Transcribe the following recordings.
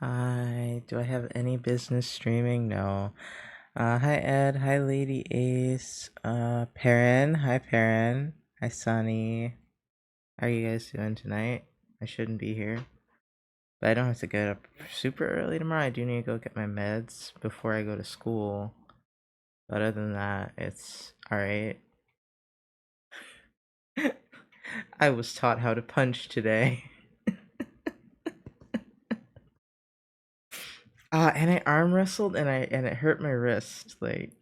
Hi, do I have any business streaming? No. Hi Ed, hi Lady Ace, Perrin, hi Perrin, hi Sunny. How are you guys doing tonight? I shouldn't be here, but I don't have to get up super early tomorrow. I do need to go get my meds before I go to school. But other than that, it's alright. I was taught how to punch today. And I arm wrestled and it hurt my wrist. Like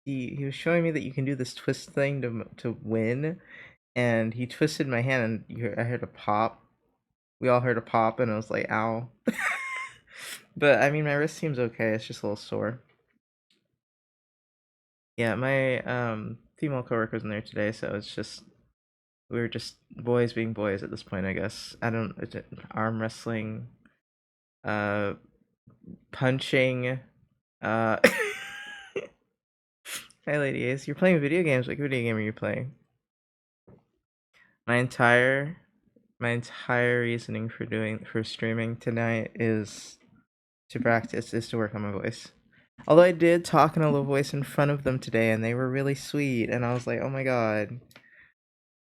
he was showing me that you can do this twist thing to win, and he twisted my hand, and I heard a pop. We all heard a pop, and I was like, "Ow!" But I mean, my wrist seems okay. It's just a little sore. Yeah, my female coworker's in there today, so it's just we were just boys being boys at this point, I guess. I don't arm wrestling, uh, punching. Uh, Hi, Lady Ace. You're playing video games. What video game are you playing? My entire my entire reasoning for streaming tonight is to practice, is to work on my voice. Although I did talk in a low voice in front of them today, and they were really sweet, and I was like, oh my god.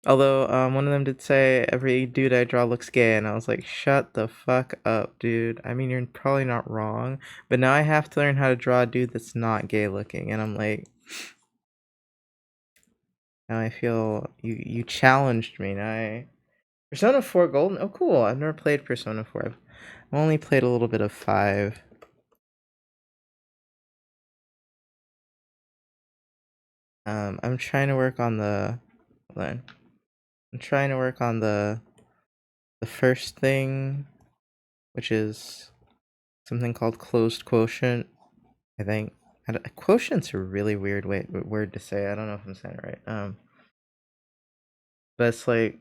Although one of them did say every dude I draw looks gay, and I was like, shut the fuck up, dude. I mean, you're probably not wrong, but now I have to learn how to draw a dude that's not gay looking, and I'm like, now I feel you challenged me. Persona 4 Golden. Oh, cool. I've never played Persona 4. I've only played a little bit of 5. I'm trying to work on the. Hold on. I'm trying to work on the first thing, which is something called closed quotient. I think quotient's a really weird word to say. I don't know if I'm saying it right. But it's like,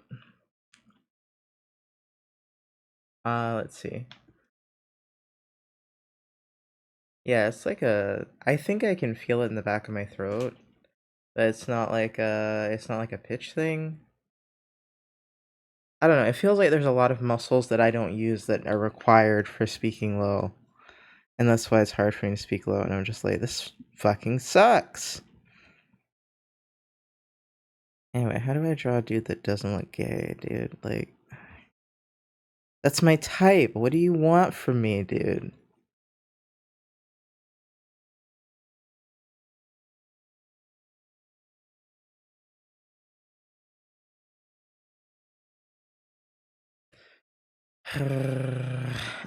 let's see. Yeah, it's like a. I think I can feel it in the back of my throat, but it's not like a pitch thing. I don't know. It feels like there's a lot of muscles that I don't use that are required for speaking low. And that's why it's hard for me to speak low. And I'm just like, this fucking sucks. Anyway, how do I draw a dude that doesn't look gay, dude? Like, that's my type. What do you want from me, dude?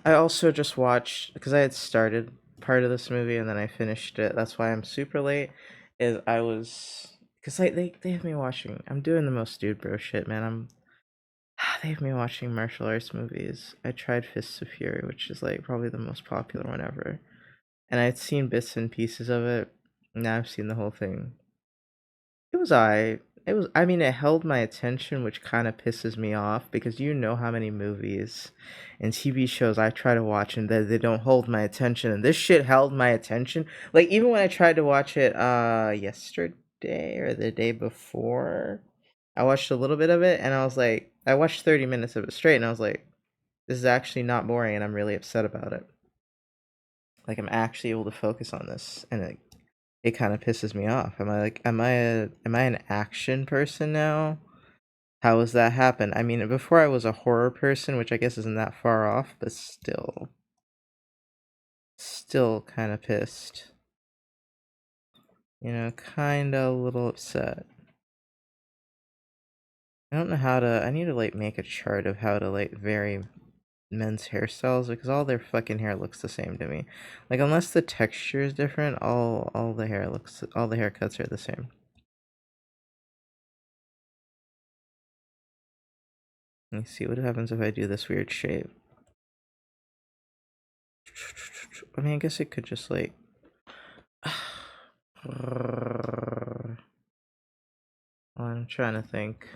I also just watched, because I had started part of this movie and then I finished it. That's why I'm super late. Is I was, because like they have me watching. I'm doing the most dude bro shit, man. They have me watching martial arts movies. I tried Fists of Fury, which is like probably the most popular one ever, and I'd seen bits and pieces of it. Now I've seen the whole thing. It was I. It was. I mean, it held my attention, which kind of pisses me off because you know how many movies and TV shows I try to watch and they don't hold my attention, and this shit held my attention. Like even when I tried to watch it yesterday or the day before, I watched a little bit of it and I was like, I watched 30 minutes of it straight and I was like, this is actually not boring and I'm really upset about it. Like I'm actually able to focus on this and it kind of pisses me off. Am I an action person now? How does that happen? I mean, before I was a horror person, which I guess isn't that far off, but still kind of pissed. You know, kind of a little upset. I don't know how to. I need to like make a chart of how to like vary men's hairstyles because all their fucking hair looks the same to me. Like unless the texture is different, all the haircuts are the same. Let me see what happens if I do this weird shape. I mean, I guess it could just like. I'm trying to think.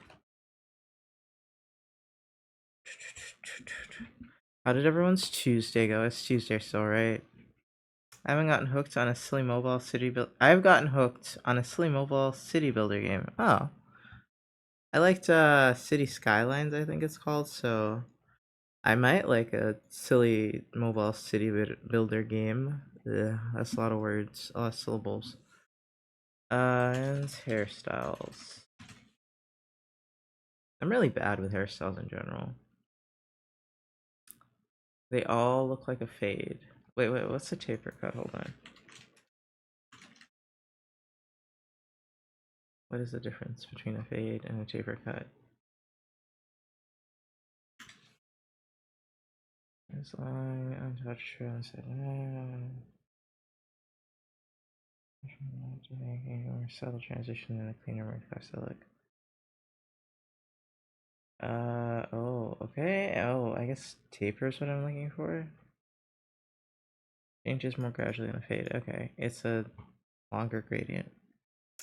How did everyone's Tuesday go? It's Tuesday still, right? I haven't gotten hooked on a silly mobile city build. I've gotten hooked on a silly mobile city builder game. Oh, I liked City Skylines, I think it's called. So I might like a silly mobile city builder game. Ugh, that's a lot of words, a lot of syllables. And hairstyles. I'm really bad with hairstyles in general. They all look like a fade. Wait, what's a taper cut? Hold on. What is the difference between a fade and a taper cut? As long untouched more subtle transition and a cleaner, more classic. Oh, okay. Oh, I guess taper is what I'm looking for. Changes more gradually than a fade. Okay, it's a longer gradient.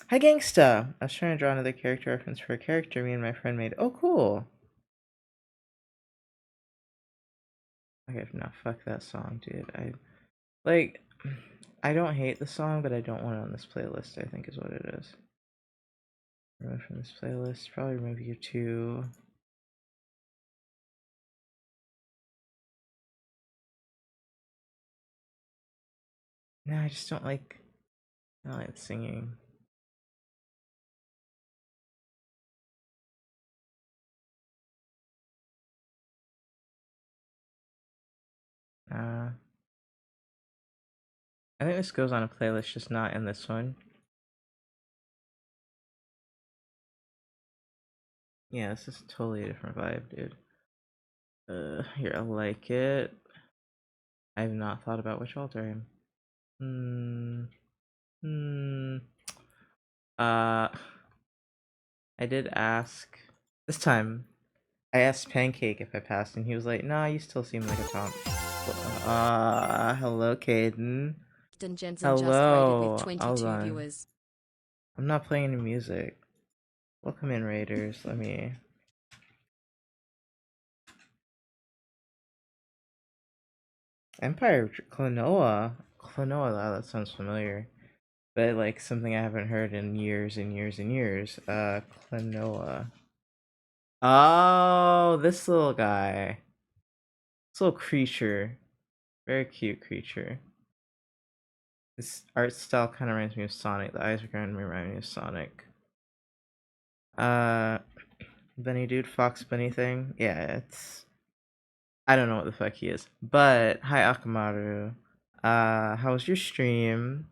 Hi, gangsta! I was trying to draw another character reference for a character me and my friend made. Oh, cool! Okay, no, fuck that song, dude. Like, I don't hate the song, but I don't want it on this playlist, I think is what it is. Remove from this playlist. Probably remove you too. No, I just don't like singing. I think this goes on a playlist, just not in this one. Yeah, this is totally a different vibe, dude. Here, I like it. I have not thought about which altar I am. Uh, I did ask this time. I asked Pancake if I passed, and he was like, "Nah, you still seem like a Tom." Hello, Caden. Jensen just raided with Hello. Hold 22 on. viewers. I'm not playing any music. Welcome in, Raiders. Let me. Empire Klonoa. Klonoa. Wow, that sounds familiar. But like something I haven't heard in years and years and years. Klonoa. Oh, this little guy. This little creature. Very cute creature. This art style kind of reminds me of Sonic. The eyes are kind of remind me of Sonic. Uh, Bunny Dude, Fox Bunny thing. Yeah, it's. I don't know what the fuck he is. But, hi Akamaru. How was your stream?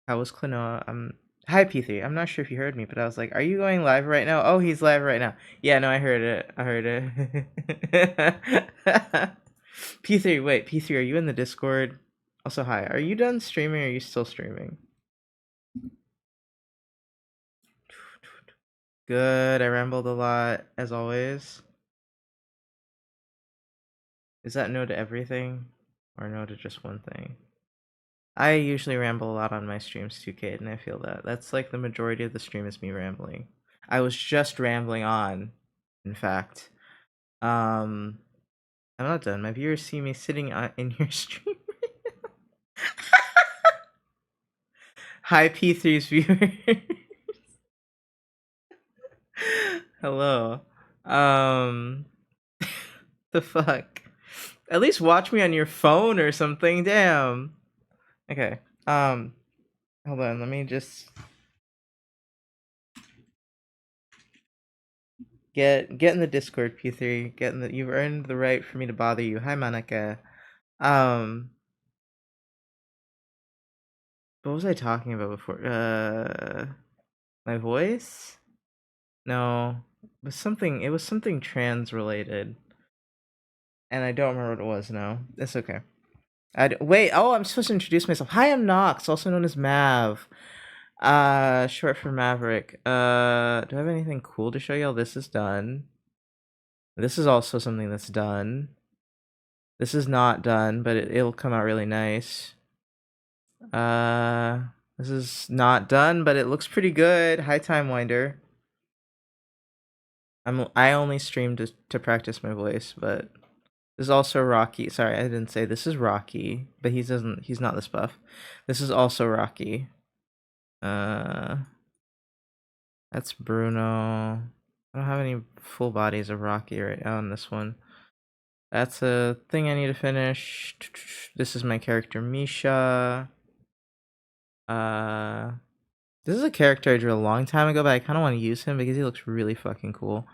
How was Klonoa? Hi P3. I'm not sure if you heard me, but I was like, are you going live right now? Oh, he's live right now. Yeah, no, I heard it. I heard it. P3, wait, P3, are you in the Discord? Also, hi. Are you done streaming or are you still streaming? Good. I rambled a lot, as always. Is that no to everything? Or no to just one thing? I usually ramble a lot on my streams too, Kate, and I feel that. That's like the majority of the stream is me rambling. I was just rambling on, in fact. I'm not done. My viewers see me sitting in your stream. Hi, P3's viewers. Hello. The fuck? At least watch me on your phone or something. Damn. Okay. Hold on. Let me just get in the Discord, P3. Get in the. You've earned the right for me to bother you. Hi, Monica. Um, what was I talking about before? My voice? No, it was something trans related, and I don't remember what it was now. It's okay. Wait. Oh, I'm supposed to introduce myself. Hi, I'm Nox, also known as Mav. Short for Maverick. Do I have anything cool to show y'all? This is done. This is also something that's done. This is not done, but it'll come out really nice. This is not done, but it looks pretty good. Hi, Time Winder. I only stream to practice my voice, but this is also Rocky. Sorry, I didn't say this is Rocky, but he's not this buff. This is also Rocky. That's Bruno. I don't have any full bodies of Rocky right now on this one. That's a thing I need to finish. This is my character Misha. Uh, this is a character I drew a long time ago, but I kind of want to use him because he looks really fucking cool.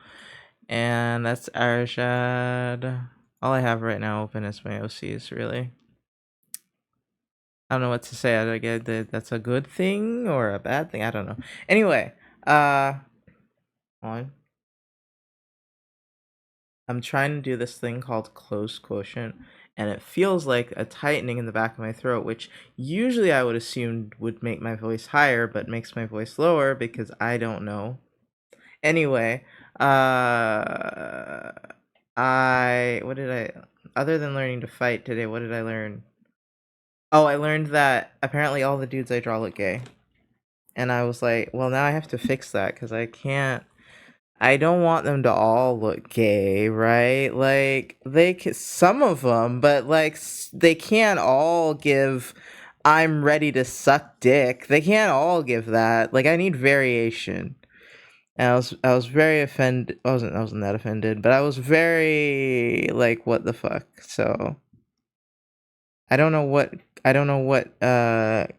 And that's Arshad. All I have right now open is my OCs, really. I don't know what to say. I get that that's a good thing or a bad thing. I don't know. Anyway, on. I'm trying to do this thing called closed quotient, and it feels like a tightening in the back of my throat, which usually I would assume would make my voice higher, but makes my voice lower because I don't know. Anyway, I what did I other than learning to fight today, what did I learn? Oh, I learned that apparently all the dudes I draw look gay. And I was like, well, now I have to fix that because I don't want them to all look gay, right? Like some of them, but like they can't all give I'm ready to suck dick. They can't all give that. Like I need variation. And I was very offended. I wasn't that offended, but I was very like what the fuck. So I don't know what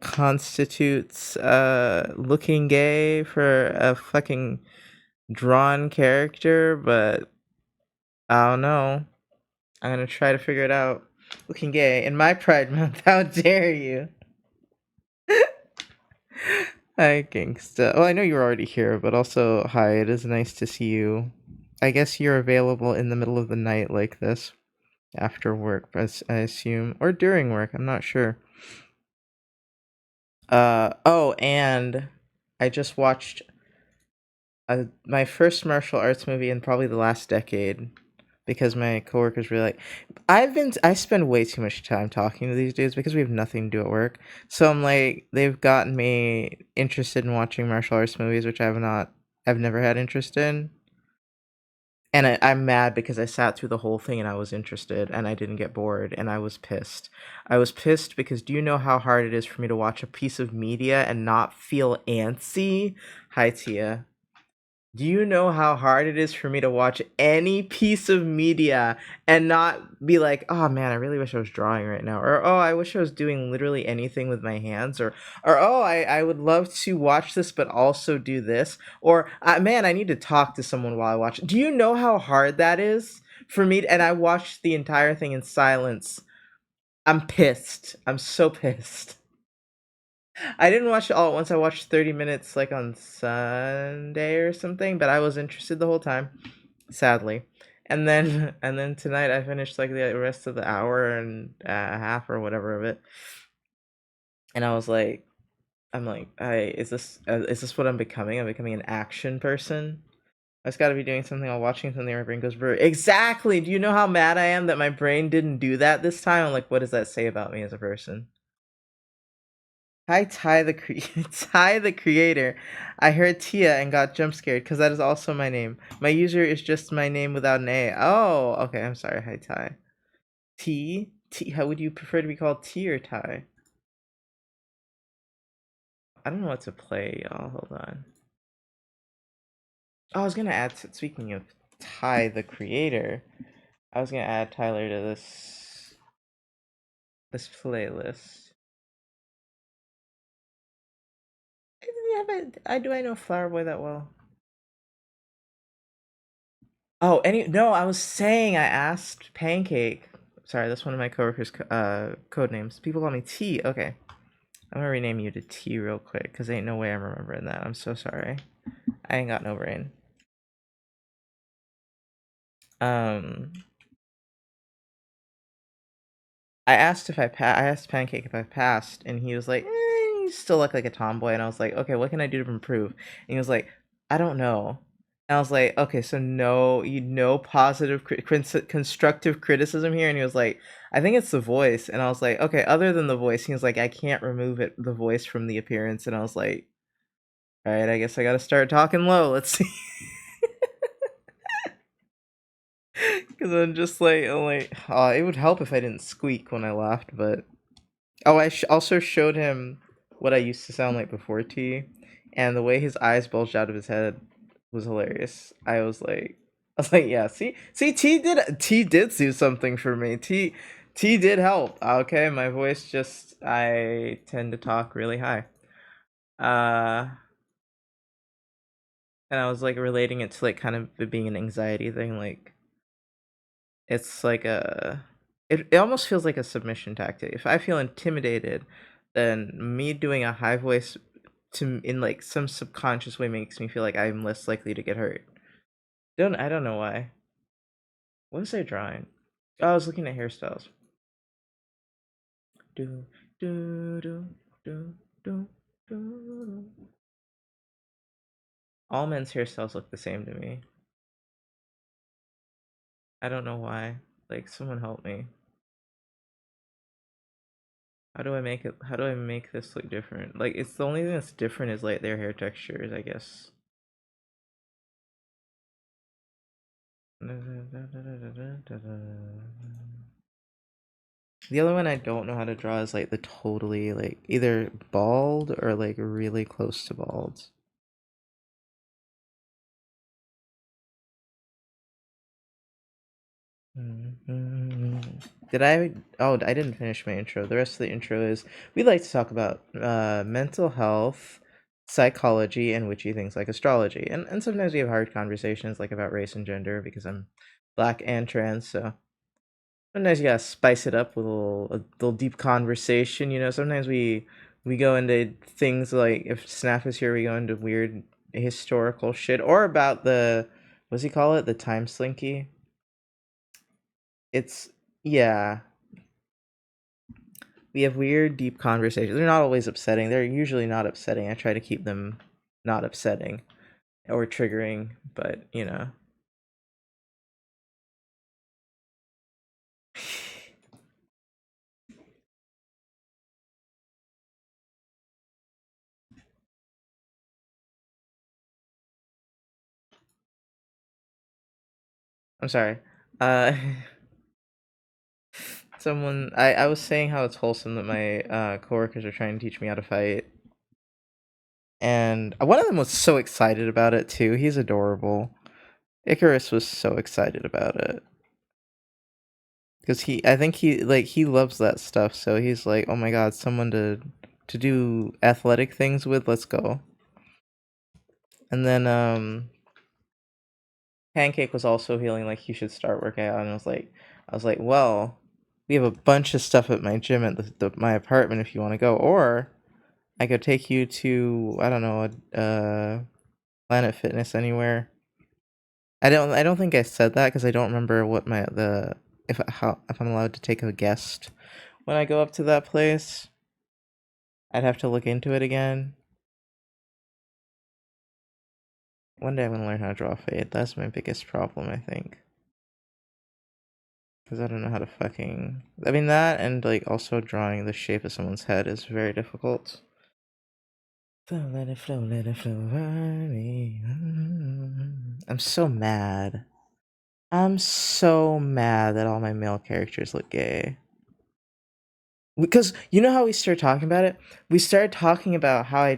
constitutes looking gay for a fucking drawn character, but I don't know. I'm gonna try to figure it out. Looking gay in my Pride Month. How dare you? Hi, gangsta. Well, I know you're already here, but also hi. It is nice to see you. I guess you're available in the middle of the night like this after work, I assume, or during work. I'm not sure. Oh, and I just watched my first martial arts movie in probably the last decade because my coworkers were like, I spend way too much time talking to these dudes because we have nothing to do at work. So I'm like, they've gotten me interested in watching martial arts movies, which I've never had interest in. And I'm mad because I sat through the whole thing and I was interested and I didn't get bored and I was pissed. I was pissed because do you know how hard it is for me to watch a piece of media and not feel antsy? Hi, Tia. Do you know how hard it is for me to watch any piece of media and not be like, oh man, I really wish I was drawing right now, or oh, I wish I was doing literally anything with my hands, or oh, I would love to watch this but also do this, or man, I need to talk to someone while I watch it. Do you know how hard that is for me? And I watched the entire thing in silence. I'm pissed. I'm so pissed. I didn't watch it all at once. I watched 30 minutes like on Sunday or something, but I was interested the whole time, sadly. And then tonight I finished like the rest of the hour and a half or whatever of it. And I was like I'm like, I is this what I'm becoming? I'm becoming an action person. I just got to be doing something while watching something. My brain goes brr. Exactly. Do you know how mad I am that my brain didn't do that this time? I'm like, what does that say about me as a person? Hi, Ty the creator. I heard Tia and got jump scared because that is also my name. My user is just my name without an A. Oh, okay. I'm sorry. Hi, Ty. T. How would you prefer to be called T or Ty? I don't know what to play, y'all. Hold on. Oh, I was gonna add. Speaking of Ty the creator, I was gonna add Tyler to this playlist. Yeah, but I know Flower Boy that well? Oh, no, I was saying I asked Pancake. Sorry, that's one of my coworkers' code names. People call me T. Okay, I'm gonna rename you to T real quick, cause ain't no way I'm remembering that. I'm so sorry. I ain't got no brain. Um, I asked Pancake if I passed, and he was like, "You still look like a tomboy." And I was like, "Okay, what can I do to improve?" And he was like, "I don't know." And I was like, "Okay, so no positive constructive criticism here." And he was like, "I think it's the voice." And I was like, "Okay, other than the voice." He was like, "I can't remove the voice from the appearance." And I was like, "All right, I guess I got to start talking low. Let's see." Because I'm like, oh, it would help if I didn't squeak when I laughed, but oh, I also showed him what I used to sound like before T, and the way his eyes bulged out of his head was hilarious. I was like, was like, yeah, see, T did do something for me. T did help. Okay, my voice just I tend to talk really high. Uh, and I was like relating it to like kind of it being an anxiety thing. Like it's like it almost feels like a submission tactic. If I feel intimidated, then me doing a high voice to in like some subconscious way makes me feel like I'm less likely to get hurt. Don't I don't know why. What was I drawing? Oh, I was looking at hairstyles. Do do do do do do. All men's hairstyles look the same to me. I don't know why. Like someone help me. How do I make it? How do I make this look different? Like it's the only thing that's different is like their hair textures, I guess. The other one I don't know how to draw is like the totally like either bald or like really close to bald. Did I? Oh, I didn't finish my intro. The rest of the intro is we like to talk about mental health, psychology, and witchy things like astrology. And sometimes we have hard conversations like about race and gender because I'm black and trans. So sometimes you gotta spice it up with a little deep conversation. You know, sometimes we go into things like if Snap is here, we go into weird historical shit or about the what's he call it, the time slinky. It's yeah, we have weird, deep conversations. They're not always upsetting. They're usually not upsetting. I try to keep them not upsetting or triggering, but you know. I'm sorry. Uh, I was saying how it's wholesome that my coworkers are trying to teach me how to fight, and one of them was so excited about it too. He's adorable. Icarus was so excited about it because I think he loves that stuff. So he's like, oh my god, someone to do athletic things with. Let's go. And then Pancake was also feeling like he should start working out, and I was like, well, we have a bunch of stuff at my gym at my apartment if you want to go, or I could take you to I don't know, Planet Fitness anywhere. I don't think I said that because I don't remember what my the if I'm allowed to take a guest when I go up to that place. I'd have to look into it again. One day I'm gonna learn how to draw fade. That's my biggest problem, I think. Because I don't know how to fucking. I mean, that and, like, also drawing the shape of someone's head is very difficult. Flow, let it flow, let it flow over me. I'm so mad. I'm so mad that all my male characters look gay. Because you know how we started talking about it? We started talking about how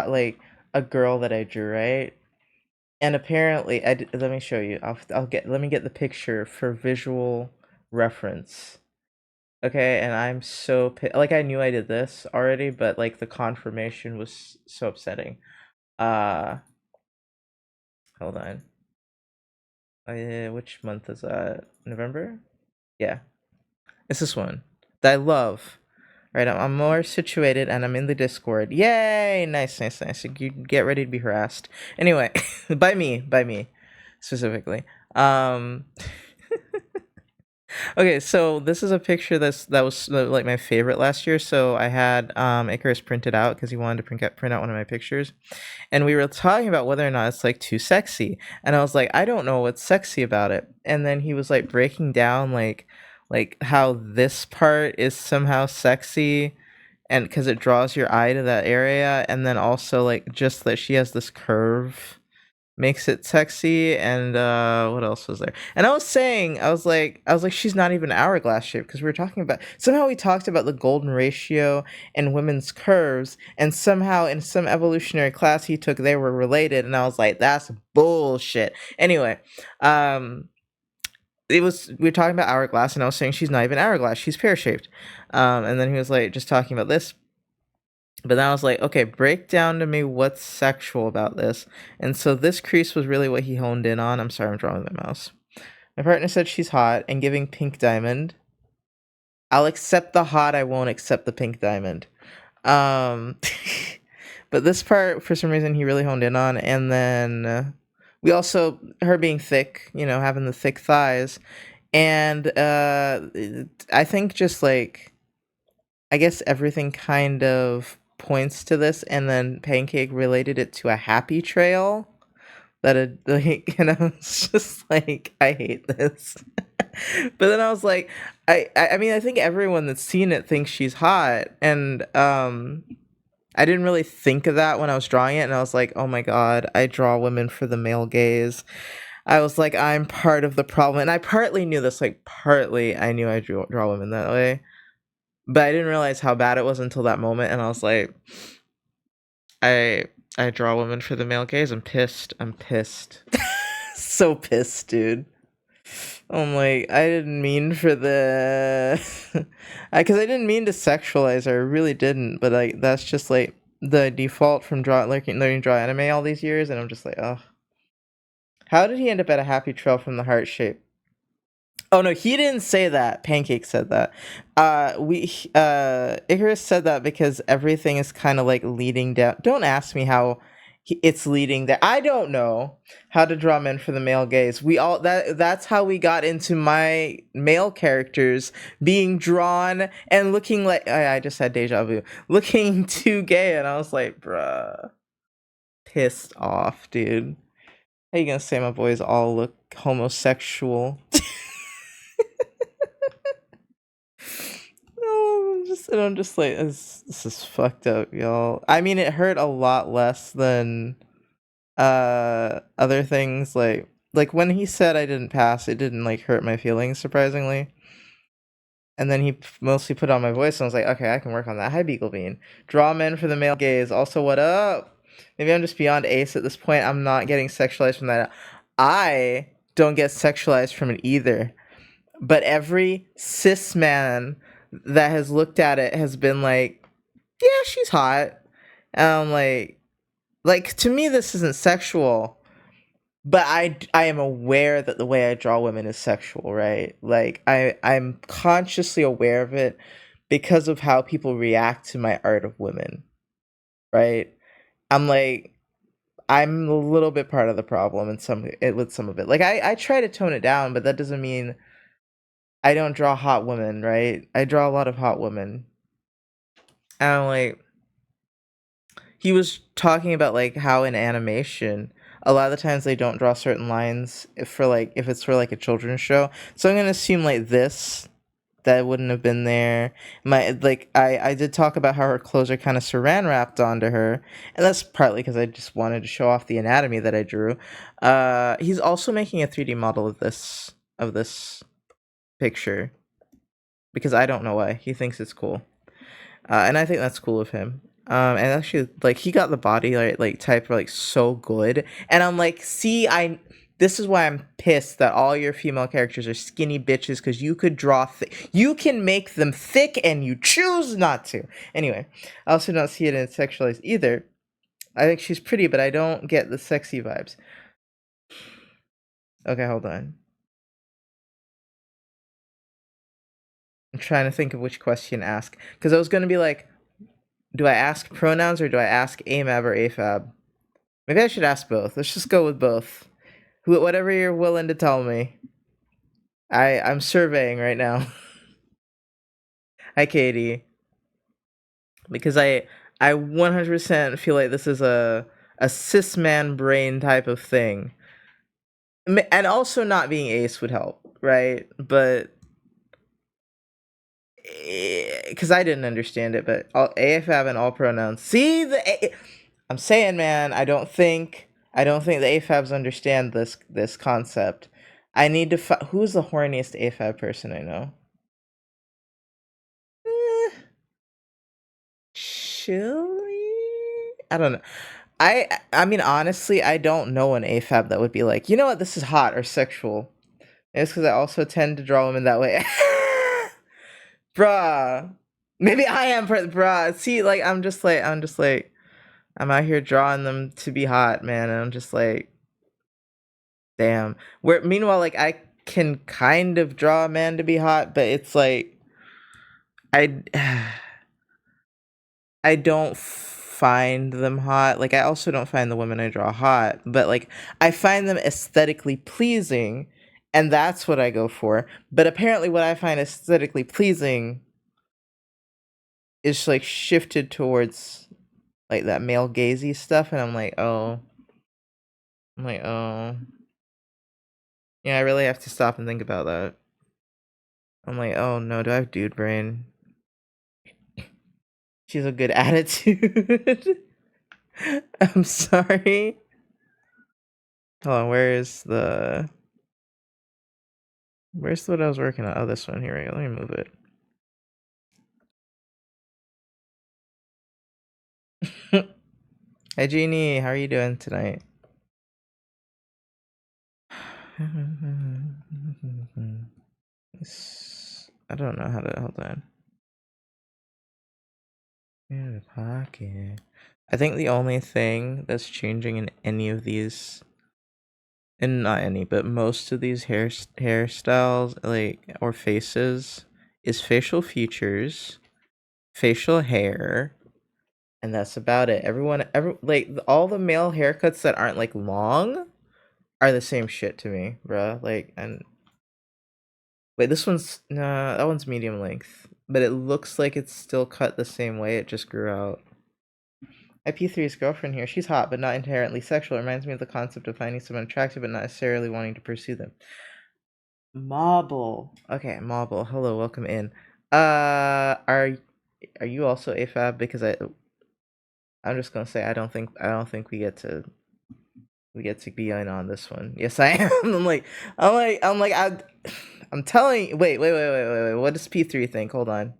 like, a girl that I drew, right? And apparently, let me show you. Let me get the picture for visual reference. Okay, and I'm so like I knew I did this already, but like the confirmation was so upsetting. Uh, hold on. Which month is that? November? Yeah, it's this one that I love. Right, I'm more situated and I'm in the Discord. Yay! Nice, nice, nice. You get ready to be harassed. Anyway, by me, specifically. Um, Okay, so this is a picture that was like my favorite last year. So I had Icarus printed out because he wanted to print out one of my pictures, and we were talking about whether or not it's like too sexy. And I was like, I don't know what's sexy about it. And then he was like breaking down like how this part is somehow sexy, and because it draws your eye to that area, and then also like just that she has this curve makes it sexy. And what else was there? And I was saying, I was like she's not even hourglass shaped, because we were talking about, somehow we talked about the golden ratio and women's curves, and somehow in some evolutionary class he took, they were related, and I was like, that's bullshit. Anyway, um we were talking about hourglass, and I was saying she's not even hourglass, she's pear shaped. And then he was like just talking about this, but then I was like, okay, break down to me what's sexual about this. And so this crease was really what he honed in on. I'm sorry, I'm drawing with my mouse. My partner said she's hot and giving pink diamond. I'll accept the hot, I won't accept the pink diamond. Um, but this part, for some reason, he really honed in on. And then we also, her being thick, having the thick thighs. And I think just like, I guess everything kind of points to this, and then Pancake related it to a happy trail. That it, like, it's just like, I hate this. But then I was like, I mean, I think everyone that's seen it thinks she's hot, and I didn't really think of that when I was drawing it, and I was like, oh my god, I draw women for the male gaze. I was like, I'm part of the problem, and I partly knew this, like, partly I knew I draw women that way, but I didn't realize how bad it was until that moment, and I was like, I I draw women for the male gaze. I'm pissed. I'm pissed. So pissed, dude. I'm like, I didn't mean for the, because I didn't mean to sexualize her. I really didn't. But like, that's just like the default from learning to draw anime all these years, and I'm just like, oh, how did he end up at a happy trail from the heart shape? Oh no, he didn't say that. Pancake said that. We Icarus said that because everything is kind of like leading down. Don't ask me how it's leading there. I don't know how to draw men for the male gaze. We all that's how we got into my male characters being drawn and looking like, I just had deja vu. Looking too gay, and I was like, bruh, pissed off, dude. How you gonna say my boys all look homosexual? No, I'm just like, this is fucked up, y'all. I mean, it hurt a lot less than other things, like when he said I didn't pass, it didn't like hurt my feelings, surprisingly. And then he mostly put on my voice, and I was like, okay, I can work on that. Hi, Beagle Bean. Draw men for the male gaze. Also, what up? Maybe I'm just beyond ace at this point. I'm not getting sexualized from that. I don't get sexualized from it either. But every cis man that has looked at it has been like, yeah, she's hot. And I'm like to me, this isn't sexual, but I am aware that the way I draw women is sexual, right? Like I'm consciously aware of it because of how people react to my art of women, right? I'm like, I'm a little bit part of the problem with some of it. Like I try to tone it down, but that doesn't mean I don't draw hot women, right? I draw a lot of hot women. And I'm like, he was talking about like how in animation, a lot of the times they don't draw certain lines if it's for like a children's show. So I'm gonna assume like this, that wouldn't have been there. I did talk about how her clothes are kind of saran wrapped onto her, and that's partly because I just wanted to show off the anatomy that I drew. He's also making a 3D model of this picture, because I don't know why. He thinks it's cool. And I think that's cool of him. And actually, like, he got the body like type like so good, and I'm like, see, this is why I'm pissed that all your female characters are skinny bitches, because you could draw you can make them thick, and you choose not to. Anyway, I also don't see it in sexualized either. I think she's pretty, but I don't get the sexy vibes. Okay, hold on. I'm trying to think of which question to ask, because I was gonna be like, do I ask pronouns or do I ask AMAB or AFAB? Maybe I should ask both. Let's just go with both. Whatever you're willing to tell me. I'm surveying right now. Hi, Katie. Because I 100% feel like this is a cis man brain type of thing, and also not being ace would help, right? But because I didn't understand it, but all AFAB and all pronouns. See I'm saying, man, I don't think I don't think the AFABs understand this concept. I need to who's the horniest AFAB person I know? Eh, Chili? I don't know. I mean honestly, I don't know an AFAB that would be like, you know what, this is hot or sexual. It's because I also tend to draw women that way. Bruh. Maybe I am bruh. See, like I'm just like I'm out here drawing them to be hot, man, and I'm just like, damn. Where meanwhile, like I can kind of draw a man to be hot, but it's like I I don't find them hot. Like I also don't find the women I draw hot, but like I find them aesthetically pleasing, and that's what I go for. But apparently what I find aesthetically pleasing is like shifted towards like that male gazy stuff, and I'm like, oh, yeah, I really have to stop and think about that. I'm like, oh no, do I have dude brain? She's a good attitude. I'm sorry. Hold on, where's what I was working on? Oh, this one. Here we go. Let me move it. Hey Jeannie, how are you doing tonight? I don't know how to hold on. In the pocket. I think the only thing that's changing in any of these, and not any, but most of these hairstyles, like or faces, is facial features, facial hair, and that's about it. Like all the male haircuts that aren't like long are the same shit to me, bruh. Like, and wait, this one's nah, that one's medium length, but it looks like it's still cut the same way. It just grew out. IP3's girlfriend here. She's hot, but not inherently sexual. It reminds me of the concept of finding someone attractive, but not necessarily wanting to pursue them. Marble. Okay, Marble. Hello, welcome in. Are you also AFAB? Because I'm just gonna say I don't think we get to be in on this one. Yes, I am. I'm telling you. Wait. What does P3 think? Hold on.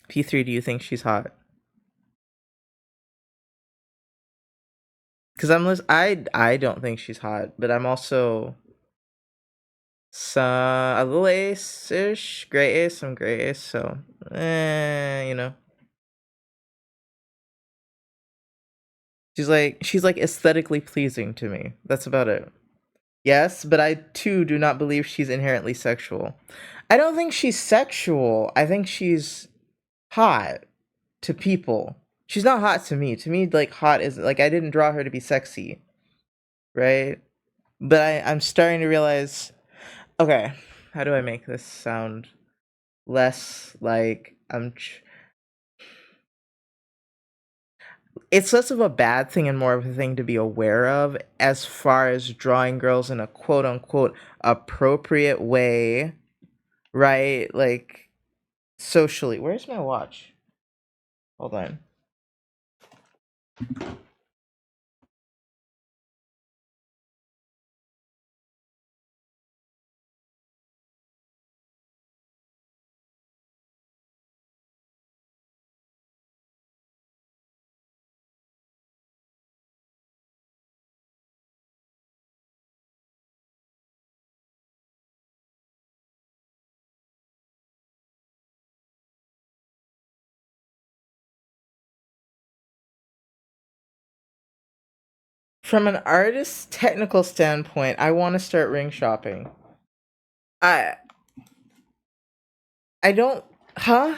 P3, do you think she's hot? Because I don't think she's hot, but I'm also a little ace-ish, gray ace. I'm gray ace, so you know. She's like aesthetically pleasing to me. That's about it. Yes, but I too do not believe she's inherently sexual. I don't think she's sexual. I think she's hot to people. She's not hot to me. To me, like hot is like I didn't draw her to be sexy, right? But I'm starting to realize. Okay, how do I make this sound less like it's less of a bad thing and more of a thing to be aware of as far as drawing girls in a quote unquote appropriate way, right? Like socially. Where's my watch? Hold on. From an artist's technical standpoint, I want to start ring shopping. I I don't huh?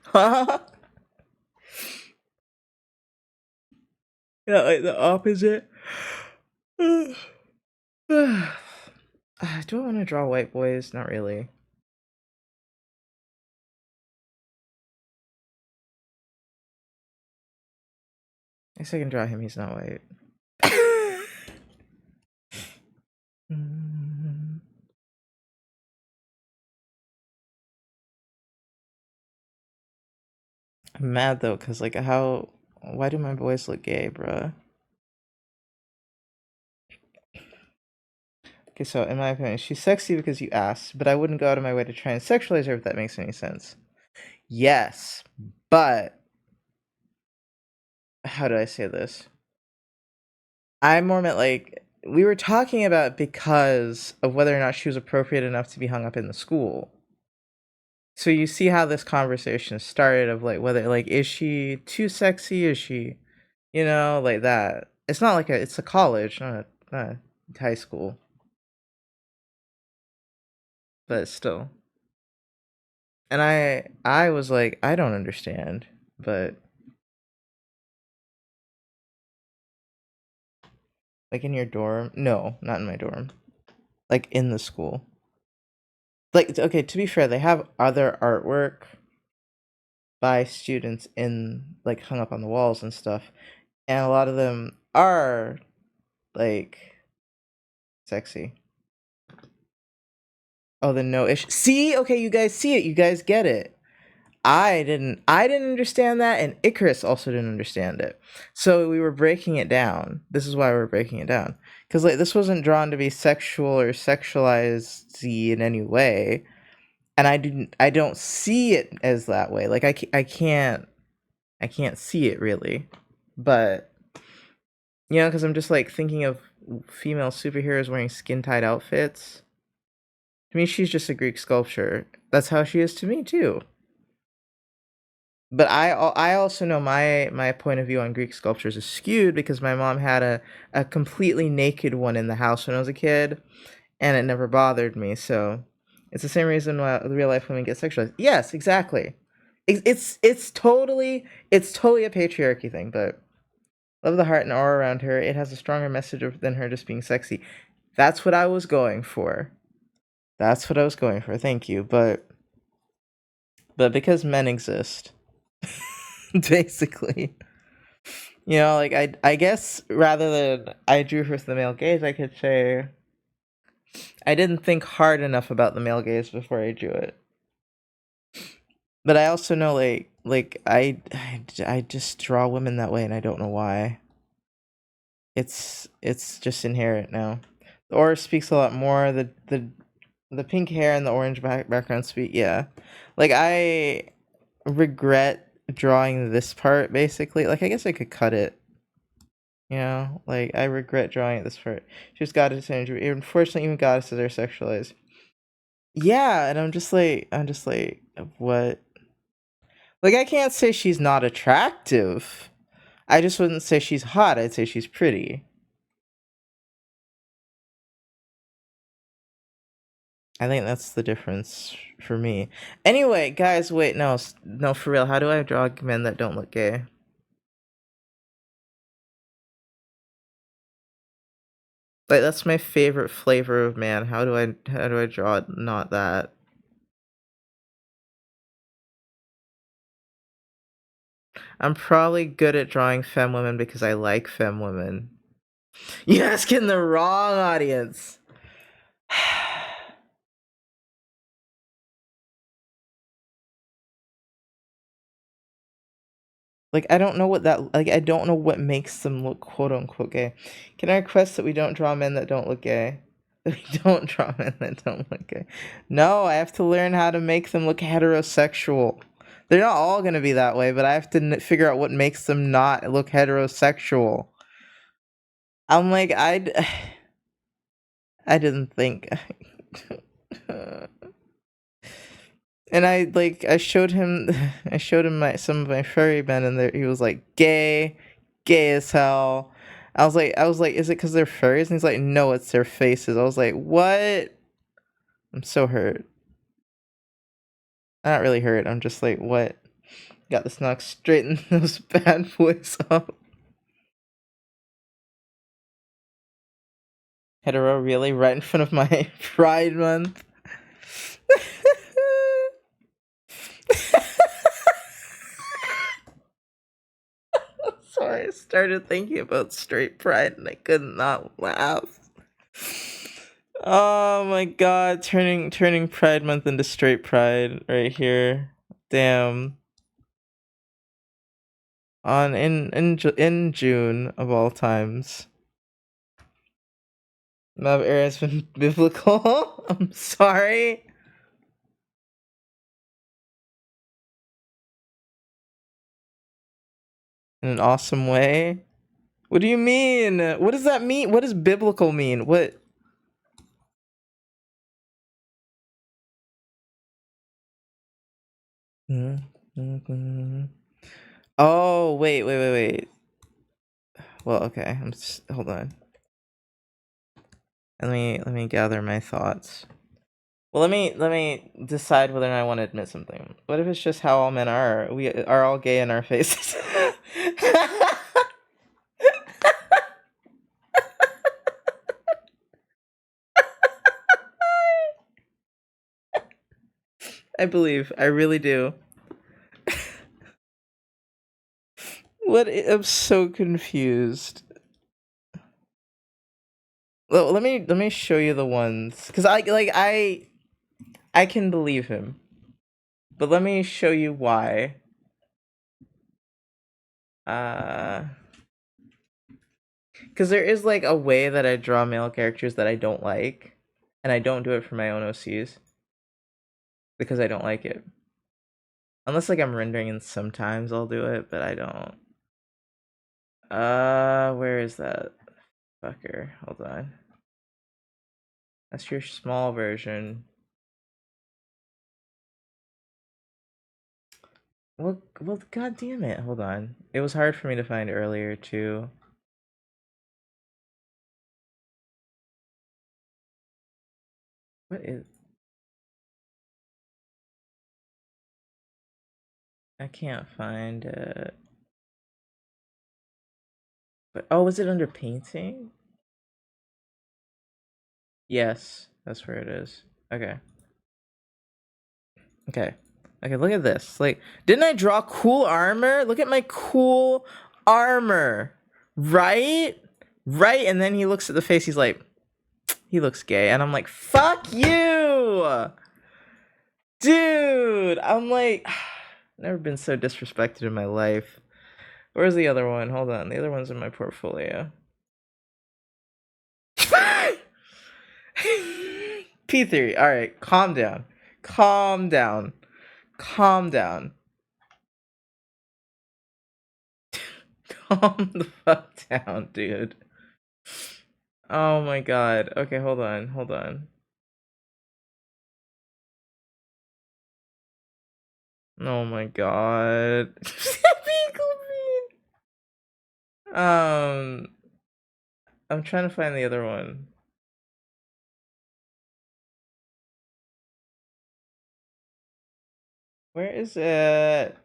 Huh? Yeah, like the opposite. Do I want to draw white boys? Not really. I guess I can draw him. He's not white. Mm. I'm mad though, cause like how Why do my boys look gay, bruh? Okay, so in my opinion, she's sexy because you asked, but I wouldn't go out of my way to try and sexualize her if that makes any sense. Yes, but how do I say this? I more meant like we were talking about because of whether or not she was appropriate enough to be hung up in the school. So you see how this conversation started of like whether like is she too sexy? Is she, like that? It's not like it's a college, not a high school, but still. And I was like, I don't understand, but like in your dorm? No, not in my dorm. Like in the school. Like okay, to be fair, they have other artwork by students in like hung up on the walls and stuff, and a lot of them are like sexy. Oh, the no ish. See, okay, you guys see it. You guys get it. I didn't understand that, and Icarus also didn't understand it. So we were breaking it down. This is why we're breaking it down. Because like this wasn't drawn to be sexual or sexualized in any way. And I don't see it as that way. Like I can't see it really. But because I'm just like thinking of female superheroes wearing skin tight outfits. To me, she's just a Greek sculpture. That's how she is to me too. But I also know my point of view on Greek sculptures is skewed because my mom had a completely naked one in the house when I was a kid, and it never bothered me. So it's the same reason why real life women get sexualized. Yes, exactly. It's totally a patriarchy thing. But love the heart and aura around her. It has a stronger message than her just being sexy. That's what I was going for. That's what I was going for. Thank you. But because men exist, basically. Like I guess rather than I drew her with the male gaze, I could say I didn't think hard enough about the male gaze before I drew it. But I also know like I just draw women that way, and I don't know why. It's just inherent now. The aura speaks a lot more. The pink hair and the orange background speak. Yeah, like I regret drawing this part basically. Like I guess I could cut it. Like I regret drawing it this part. She's goddess energy. Unfortunately, even goddesses are sexualized. Yeah, and I'm just like, what? Like I can't say she's not attractive. I just wouldn't say she's hot. I'd say she's pretty. I think that's the difference for me. Anyway, guys, wait, no, no, for real. How do I draw men that don't look gay? Like that's my favorite flavor of man. How do I draw not that? I'm probably good at drawing femme women because I like femme women. You asking the wrong audience. Like I don't know what that like I don't know what makes them look quote unquote gay. Can I request that we don't draw men that don't look gay? That we don't draw men that don't look gay. No, I have to learn how to make them look heterosexual. They're not all gonna be that way, but I have to figure out what makes them not look heterosexual. I'm like I didn't think. And I showed him my some of my furry men, and he was like gay as hell. I was like, is it because they're furries? And he's like, no, it's their faces. I was like, what? I'm so hurt. I'm not really hurt. I'm just like, what? Got this knock straighten those bad boys up. Hetero, really, right in front of my Pride Month. Sorry, I started thinking about straight pride and I could not laugh. Oh my god, turning Pride Month into straight pride right here. Damn. on in June of all times. Mount Air has been biblical. I'm sorry. In an awesome way. What do you mean? What does that mean? What does biblical mean? What? Oh, wait. Well, okay. Hold on. Let me gather my thoughts. Well, let me decide whether or not I want to admit something. What if it's just how all men are? We are all gay in our faces. I believe. I really do. What? I'm so confused. Well, let me show you the ones, cause I can believe him, but let me show you why. Uh, cause there is like a way that I draw male characters that I don't like, and I don't do it for my own OCs because I don't like it. Unless like I'm rendering, and sometimes I'll do it, but I don't. Where is that fucker? Hold on. That's your small version. Well, god damn it. Hold on. It was hard for me to find earlier too. What is? I can't find it. But oh, was it under painting? Yes, that's where it is. Okay. Okay. Okay, look at this. Like, didn't I draw cool armor? Look at my cool armor. Right? Right? And then he looks at the face, he's like, he looks gay. And I'm like, fuck you! Dude! I'm like, never been so disrespected in my life. Where's the other one? Hold on. The other one's in my portfolio. P theory. All right, calm down. Calm down. Calm down. Calm the fuck down, dude. Oh my god. Okay, hold on. Hold on. Oh my god. um, I'm trying to find the other one. Where is it?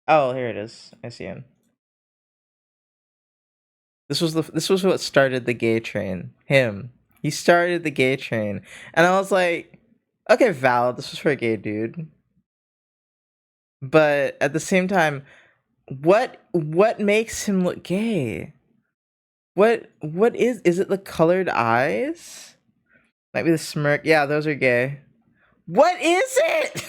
Oh, here it is. I see him. This was what started the gay train. Him. He started the gay train. And I was like, okay, valid. This was for a gay dude. But at the same time, what makes him look gay? What is it the colored eyes? Might be the smirk. Yeah, those are gay. What is it?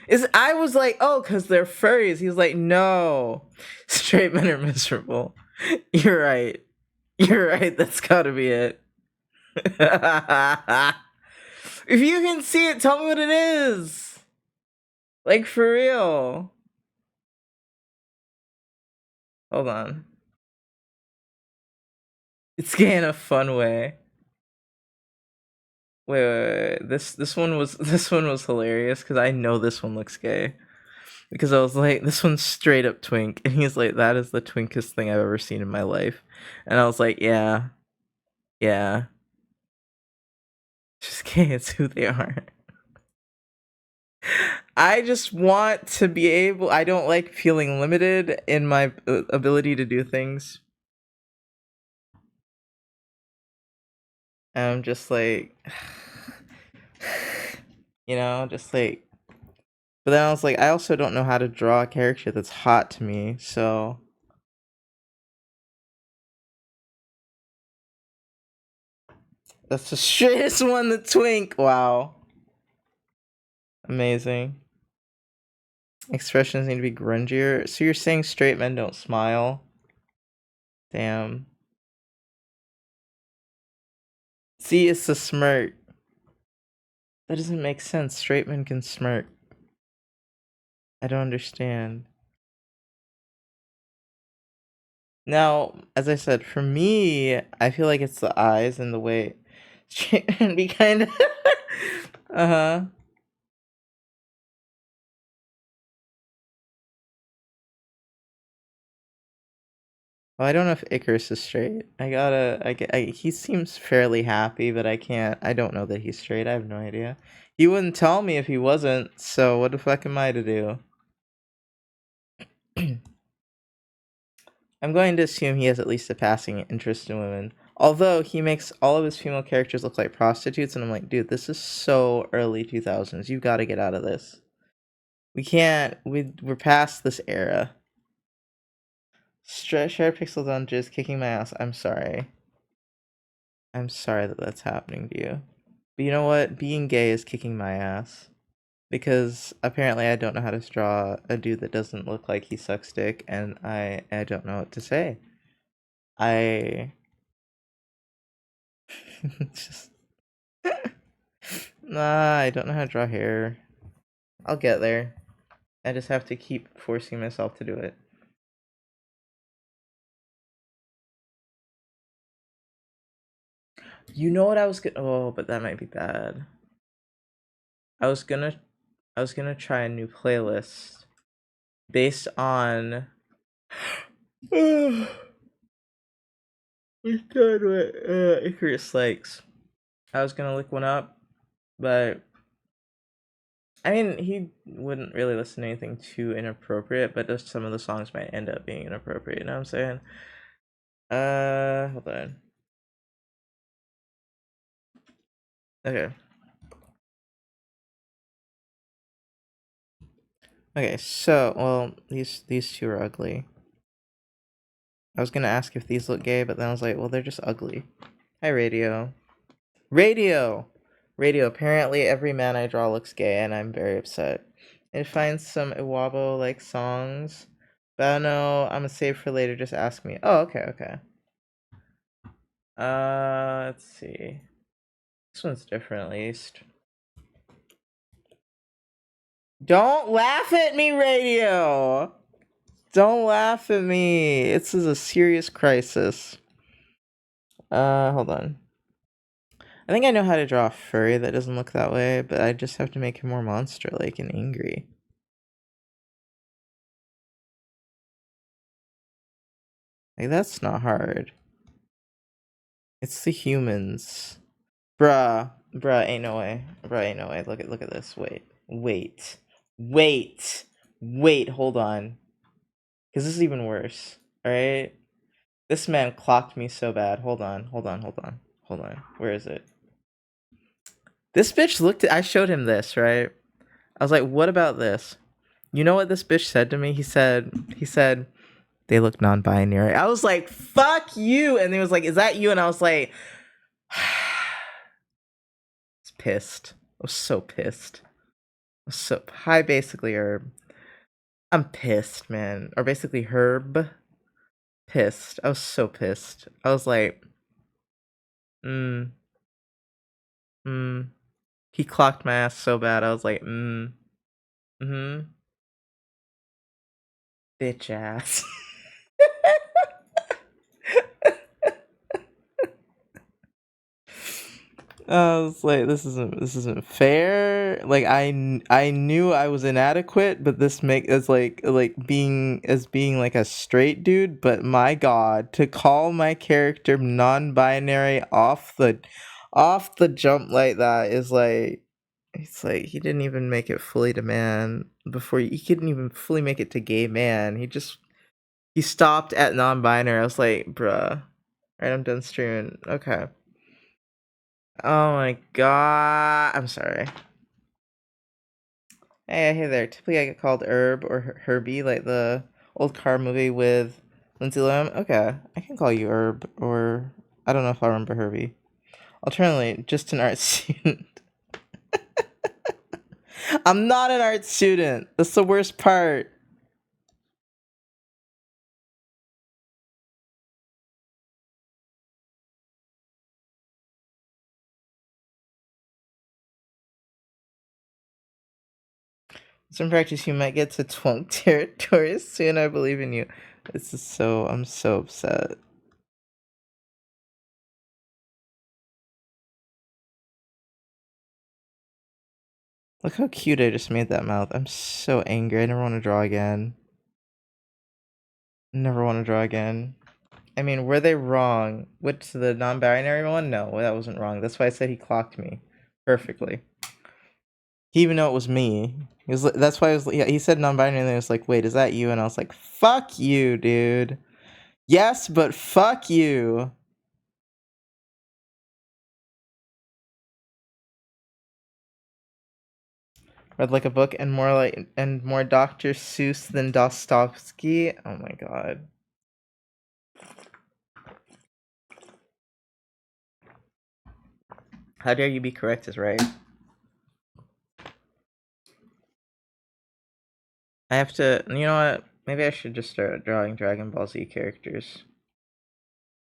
Is I was like, oh, because they're furries. He's like, no. Straight men are miserable. You're right. You're right. That's gotta be it. If you can see it, tell me what it is. Like for real. Hold on. It's gay in a fun way. Wait. This one was this one was hilarious because I know this one looks gay. Because I was like, this one's straight up twink, and he's like, that is the twinkest thing I've ever seen in my life, and I was like, yeah, just gay. It's who they are. I just want to be able. I don't like feeling limited in my ability to do things. And I'm just like, just like. But then I was like, I also don't know how to draw a character that's hot to me, so. That's the straightest one, the twink. Wow. Amazing. Expressions need to be grungier. So you're saying straight men don't smile? Damn. See, it's the smirk. That doesn't make sense. Straight men can smirk. I don't understand. Now, as I said, for me, I feel like it's the eyes and the way straight men be kind of. Uh-huh. Well, I don't know if Icarus is straight. He seems fairly happy, but I don't know that he's straight. I have no idea. He wouldn't tell me if he wasn't, so what the fuck am I to do? I'm going to assume he has at least a passing interest in women. Although he makes all of his female characters look like prostitutes, and I'm like, dude, this is so early 2000s. You've got to get out of this. We can't. We're past this era. Share pixel dungeon is kicking my ass. I'm sorry. I'm sorry that that's happening to you. But you know what? Being gay is kicking my ass. Because apparently I don't know how to draw a dude that doesn't look like he sucks dick, and I don't know what to say. I just nah, I don't know how to draw hair. I'll get there. I just have to keep forcing myself to do it. You know what I was gonna? Oh, but that might be bad. I was gonna try a new playlist based on. Which done what Icarus likes. I was gonna look one up, but I mean he wouldn't really listen to anything too inappropriate, but just some of the songs might end up being inappropriate. You know what I'm saying? Hold on. Okay. Okay, so well, these two are ugly. I was gonna ask if these look gay, but then I was like, well, they're just ugly. Hi, Radio. Radio! Radio, apparently every man I draw looks gay, and I'm very upset. I find some Iwabo-like songs, but I don't know, I'm gonna save for later, just ask me. Oh, okay, okay. Let's see. This one's different, at least. Don't laugh at me, Radio! Don't laugh at me! This is a serious crisis. Hold on. I think I know how to draw a furry that doesn't look that way, but I just have to make him more monster-like and angry. Like, that's not hard. It's the humans. Bruh, ain't no way. Bruh, ain't no way. Look at this. Wait, hold on. Because this is even worse. Alright? This man clocked me so bad. Hold on. Where is it? This bitch looked at, I showed him this, right? I was like, what about this? You know what this bitch said to me? He said, they look non-binary. I was like, fuck you. And he was like, is that you? And I was like, I was pissed. I was so pissed. Hi, basically Herb. I'm pissed, man. Or basically Herb. Pissed. I was so pissed. I was like, He clocked my ass so bad. I was like, bitch ass. I was like, this isn't fair. Like, I knew I was inadequate, but this make as like being like a straight dude. But my God, to call my character non-binary off the jump like that is like, it's like he didn't even make it fully to man before he couldn't even fully make it to gay man. He stopped at non-binary. I was like, bruh. All right, I'm done streaming. Okay. Oh my God. I'm sorry. Hey there. Typically I get called Herb or Herbie, like the old car movie with Lindsay Lohan. Okay, I can call you Herb, or I don't know if I remember Herbie. Alternatively, just an art student. I'm not an art student. That's the worst part. Some practice, you might get to twunk territory soon. I believe in you. This is so. I'm so upset. Look how cute I just made that mouth. I'm so angry. I never want to draw again. Never want to draw again. I mean, were they wrong? What's the non-binary one? No, that wasn't wrong. That's why I said he clocked me perfectly. He even know it was me. That's why I was. Yeah, he said non-binary, and I was like, "Wait, is that you?" And I was like, "Fuck you, dude." Yes, but fuck you. Read like a book and more Dr. Seuss than Dostoevsky. Oh my god. How dare you be correct is right. I have to. You know what? Maybe I should just start drawing Dragon Ball Z characters.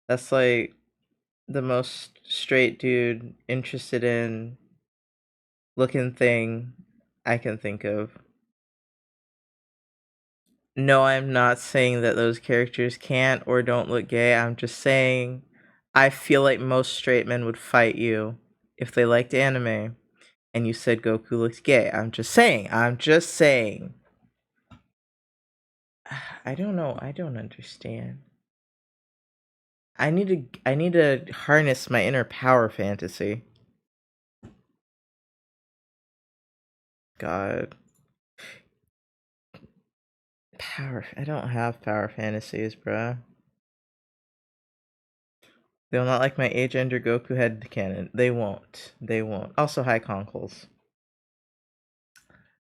That's like the most straight dude interested in looking thing I can think of. No, I'm not saying that those characters can't or don't look gay. I'm just saying I feel like most straight men would fight you if they liked anime and you said Goku looks gay. I'm just saying. I'm just saying. I don't know. I don't understand. I need to harness my inner power fantasy. God. Power. I don't have power fantasies, bruh. They will not like my agender Goku headcanon. They won't. They won't. Also, hi, Conkles.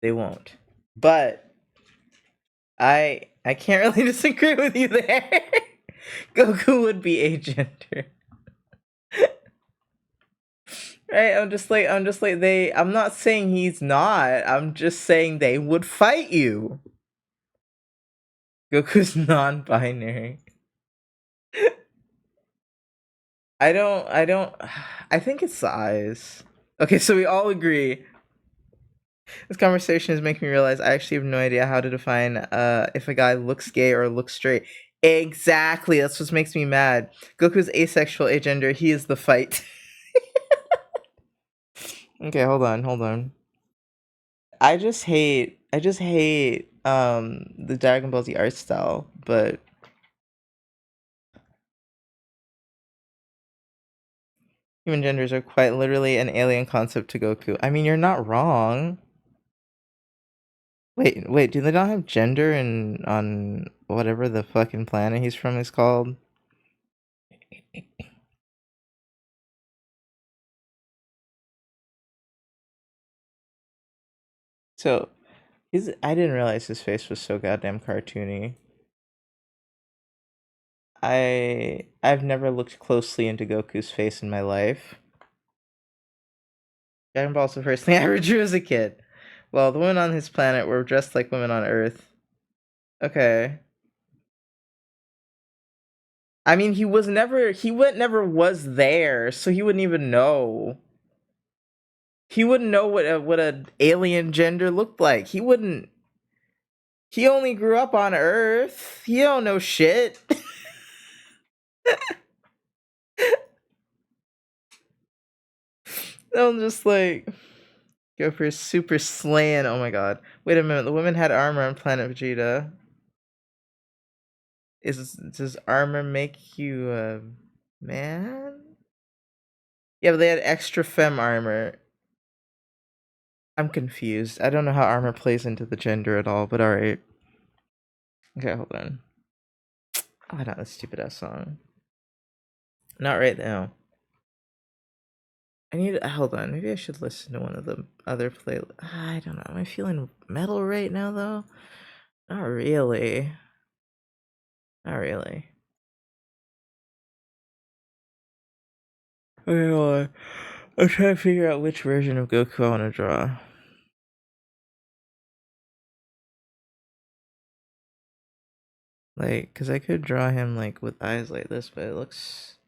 They won't. But I can't really disagree with you there. Goku would be agender. Right? I'm not saying he's not. I'm just saying they would fight you. Goku's non-binary. I don't I think it's the eyes. Okay, so we all agree. This conversation is making me realize I actually have no idea how to define if a guy looks gay or looks straight. Exactly, that's what makes me mad. Goku's asexual, agender, he is the fight. Okay, hold on. I just hate the Dragon Ball Z art style, but human genders are quite literally an alien concept to Goku. I mean, you're not wrong. Wait, do they not have gender in on whatever the fucking planet he's from is called? So, I didn't realize his face was so goddamn cartoony. I've never looked closely into Goku's face in my life. Dragon Ball's the first thing I ever drew as a kid. Well, the women on his planet were dressed like women on Earth. Okay. I mean, never was there, so he wouldn't even know. He wouldn't know what a alien gender looked like. He only grew up on Earth. He don't know shit. I'm just like go for super slaying. Oh my god. Wait a minute. The women had armor on Planet Vegeta. Does armor make you a man? Yeah, but they had extra fem armor. I'm confused. I don't know how armor plays into the gender at all, but alright. Okay, hold on. Oh, not that stupid ass song. Not right now. Hold on. Maybe I should listen to one of the other play. I don't know. Am I feeling metal right now though? Not really. Not really. Okay, hold on. I'm trying to figure out which version of Goku I want to draw. Like, cause I could draw him like with eyes like this, but it looks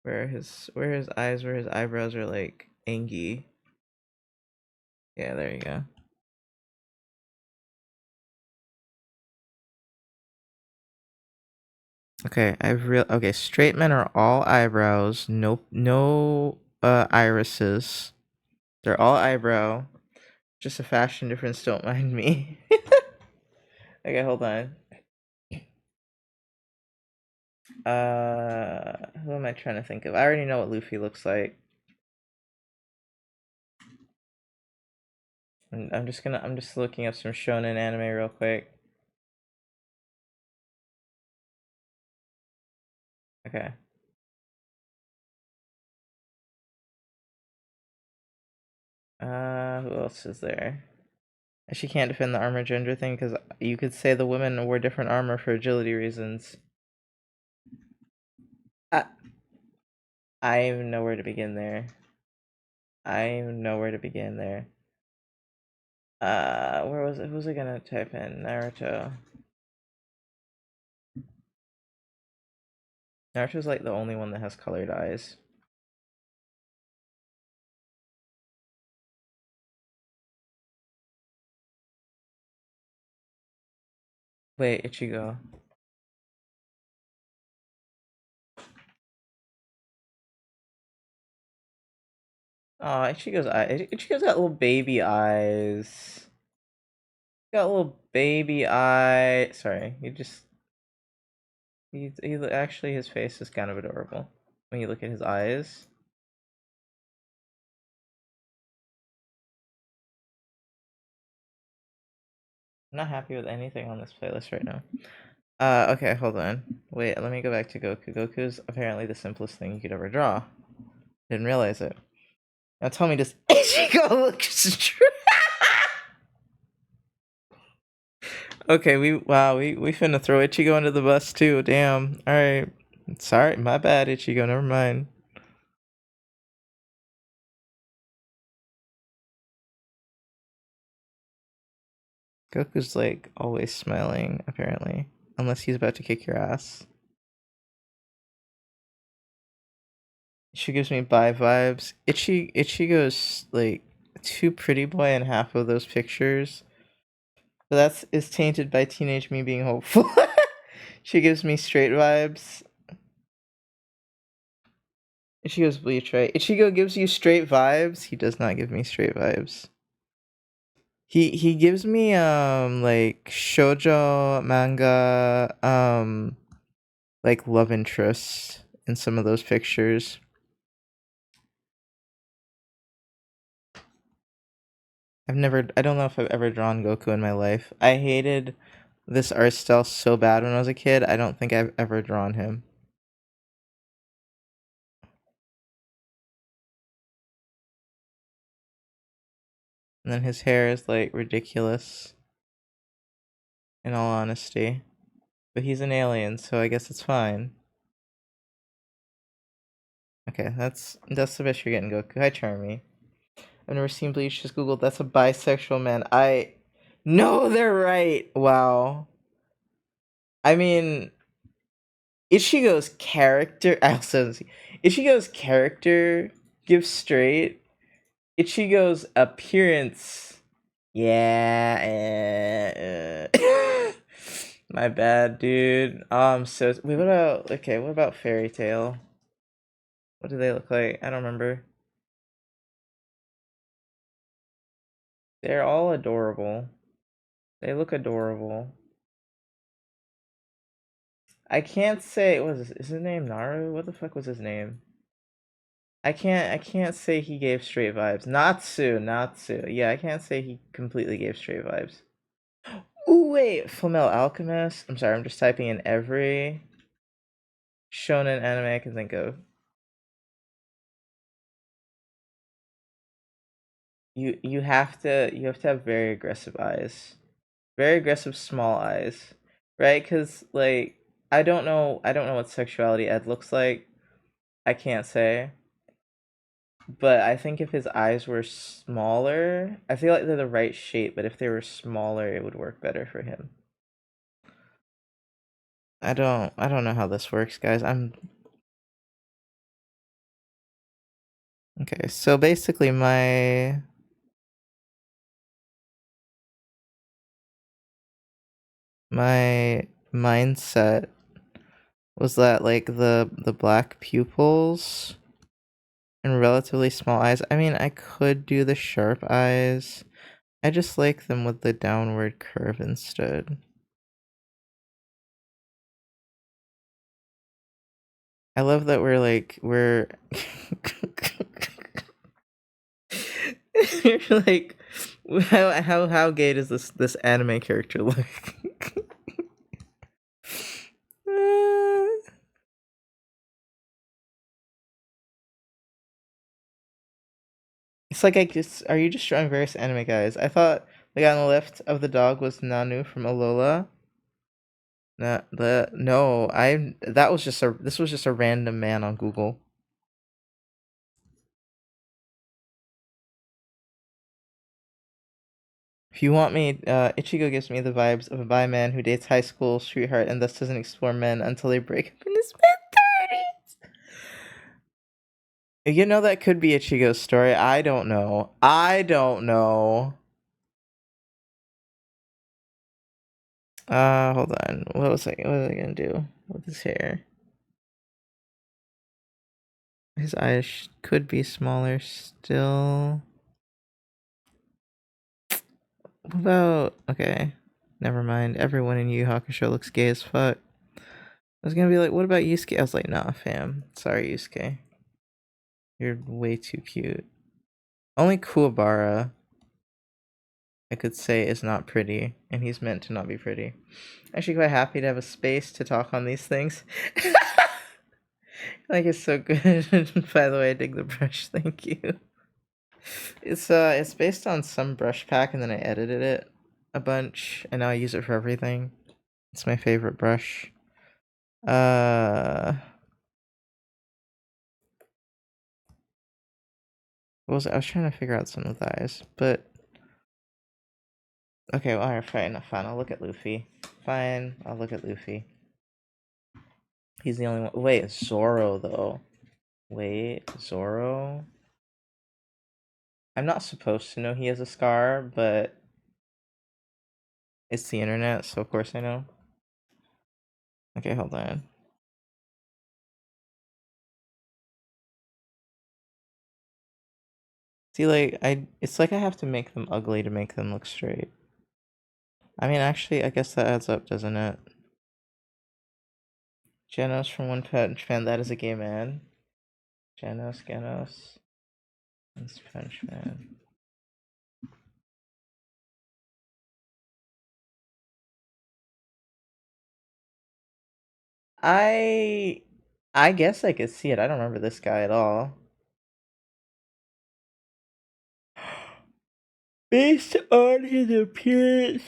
where his eyebrows are like angy. Yeah, there you go. Okay, okay, straight men are all eyebrows, no irises. They're all eyebrow. Just a fashion difference, don't mind me. Okay, hold on. Who am I trying to think of? I already know what Luffy looks like. I'm just looking up some shonen anime real quick. Okay. Who else is there? She can't defend the armor gender thing because you could say the women wore different armor for agility reasons. I I'm nowhere to begin there. I'm nowhere to begin there. Where was it? Who was I gonna type in? Naruto. Naruto's like the only one that has colored eyes. Wait, Ichigo. Oh, Ichigo's eye. Ichigo's got little baby eyes. Got little baby eye. Sorry, actually his face is kind of adorable when you look at his eyes. I'm not happy with anything on this playlist right now. Okay, hold on. Wait, let me go back to Goku. Goku's apparently the simplest thing you could ever draw. Didn't realize it. Now tell me, does Ichigo look Okay, we finna throw Ichigo under the bus too. Damn. All right. Sorry, my bad, Ichigo. Never mind. Goku's like always smiling, apparently, unless he's about to kick your ass. She gives me bi vibes. Ichigo's like too pretty boy in half of those pictures. But that's is tainted by teenage me being hopeful. She gives me straight vibes. Ichigo's bleach, right? Ichigo gives you straight vibes. He does not give me straight vibes. He gives me like shoujo manga like love interest in some of those pictures. I don't know if I've ever drawn Goku in my life. I hated this art style so bad when I was a kid. I don't think I've ever drawn him. And then his hair is like ridiculous, in all honesty. But he's an alien, so I guess it's fine. Okay, that's the best you're getting, Goku. Hi, Charmy. I've never seen Bleach, just Googled. That's a bisexual man. No, they're right. Wow. I mean, Ichigo's character. Ichigo's character gives straight. Ichigo's appearance. Yeah. My bad, dude. So wait. What about Fairy Tail? What do they look like? I don't remember. They're all adorable. They look adorable. I can't say is his name Naru? What the fuck was his name? I can't say he gave straight vibes. Natsu. Yeah, I can't say he completely gave straight vibes. Ooh, wait, Flamel Alchemist. I'm sorry, I'm just typing in every shonen anime I can think of. You have to have very aggressive eyes. Very aggressive small eyes. Right? Cuz like I don't know what sexuality Ed looks like. I can't say. But I think if his eyes were smaller, I feel like they're the right shape, but if they were smaller, it would work better for him. I don't know how this works, guys. I'm okay. So basically my mindset was that like the black pupils and relatively small eyes. I mean, I could do the sharp eyes. I just like them with the downward curve instead. I love that we're you're like how gay does this anime character look? It's like I just are you just drawing various anime guys? I thought the guy on the left of the dog was Nanu from Alola. No, I that was just a this was just a random man on Google. If you want me, Ichigo gives me the vibes of a bi man who dates high school sweetheart and thus doesn't explore men until they break up in his mid 30s. You know that could be Ichigo's story. I don't know. I don't know. Hold on. What was I gonna do with his hair? His eyes could be smaller still. What about okay? Never mind. Everyone in Yu Hakusho looks gay as fuck. I was gonna be like, what about Yusuke? I was like, nah, fam. Sorry, Yusuke. You're way too cute. Only Kuwabara I could say is not pretty, and he's meant to not be pretty. Actually, quite happy to have a space to talk on these things. Like it's so good. By the way, I dig the brush. Thank you. It's based on some brush pack, and then I edited it a bunch, and now I use it for everything. It's my favorite brush. What was it? I was trying to figure out some of the eyes, but okay. Well, alright, fine. I'll look at Luffy. Fine, I'll look at Luffy. He's the only one. Wait, Zoro though. Wait, Zoro. I'm not supposed to know he has a scar, but it's the internet, so of course I know. Okay, hold on. See, like it's like I have to make them ugly to make them look straight. I mean, actually, I guess that adds up, doesn't it? Genos from One Punch Man. That is a gay man. Genos. One Punch Man. I I guess I could see it. I don't remember this guy at all. Based on his appearance,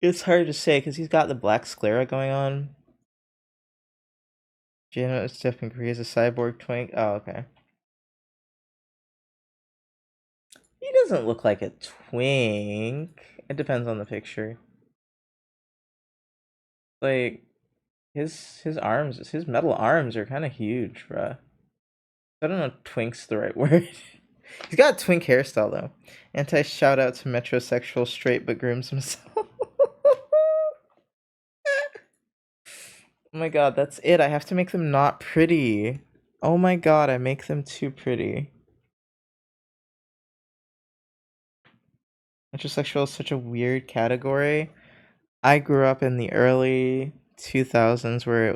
it's hard to say because he's got the black sclera going on. Jano is Stephen Curry is a cyborg twink. Oh, okay. He doesn't look like a twink. It depends on the picture. Like his metal arms are kind of huge, bruh. I don't know if twink's the right word. He's got a twink hairstyle though. Anti shout out to metrosexual straight but grooms himself. Oh my god, that's it. I have to make them not pretty. Oh my god, I make them too pretty. Metrosexual is such a weird category. I grew up in the early 2000s where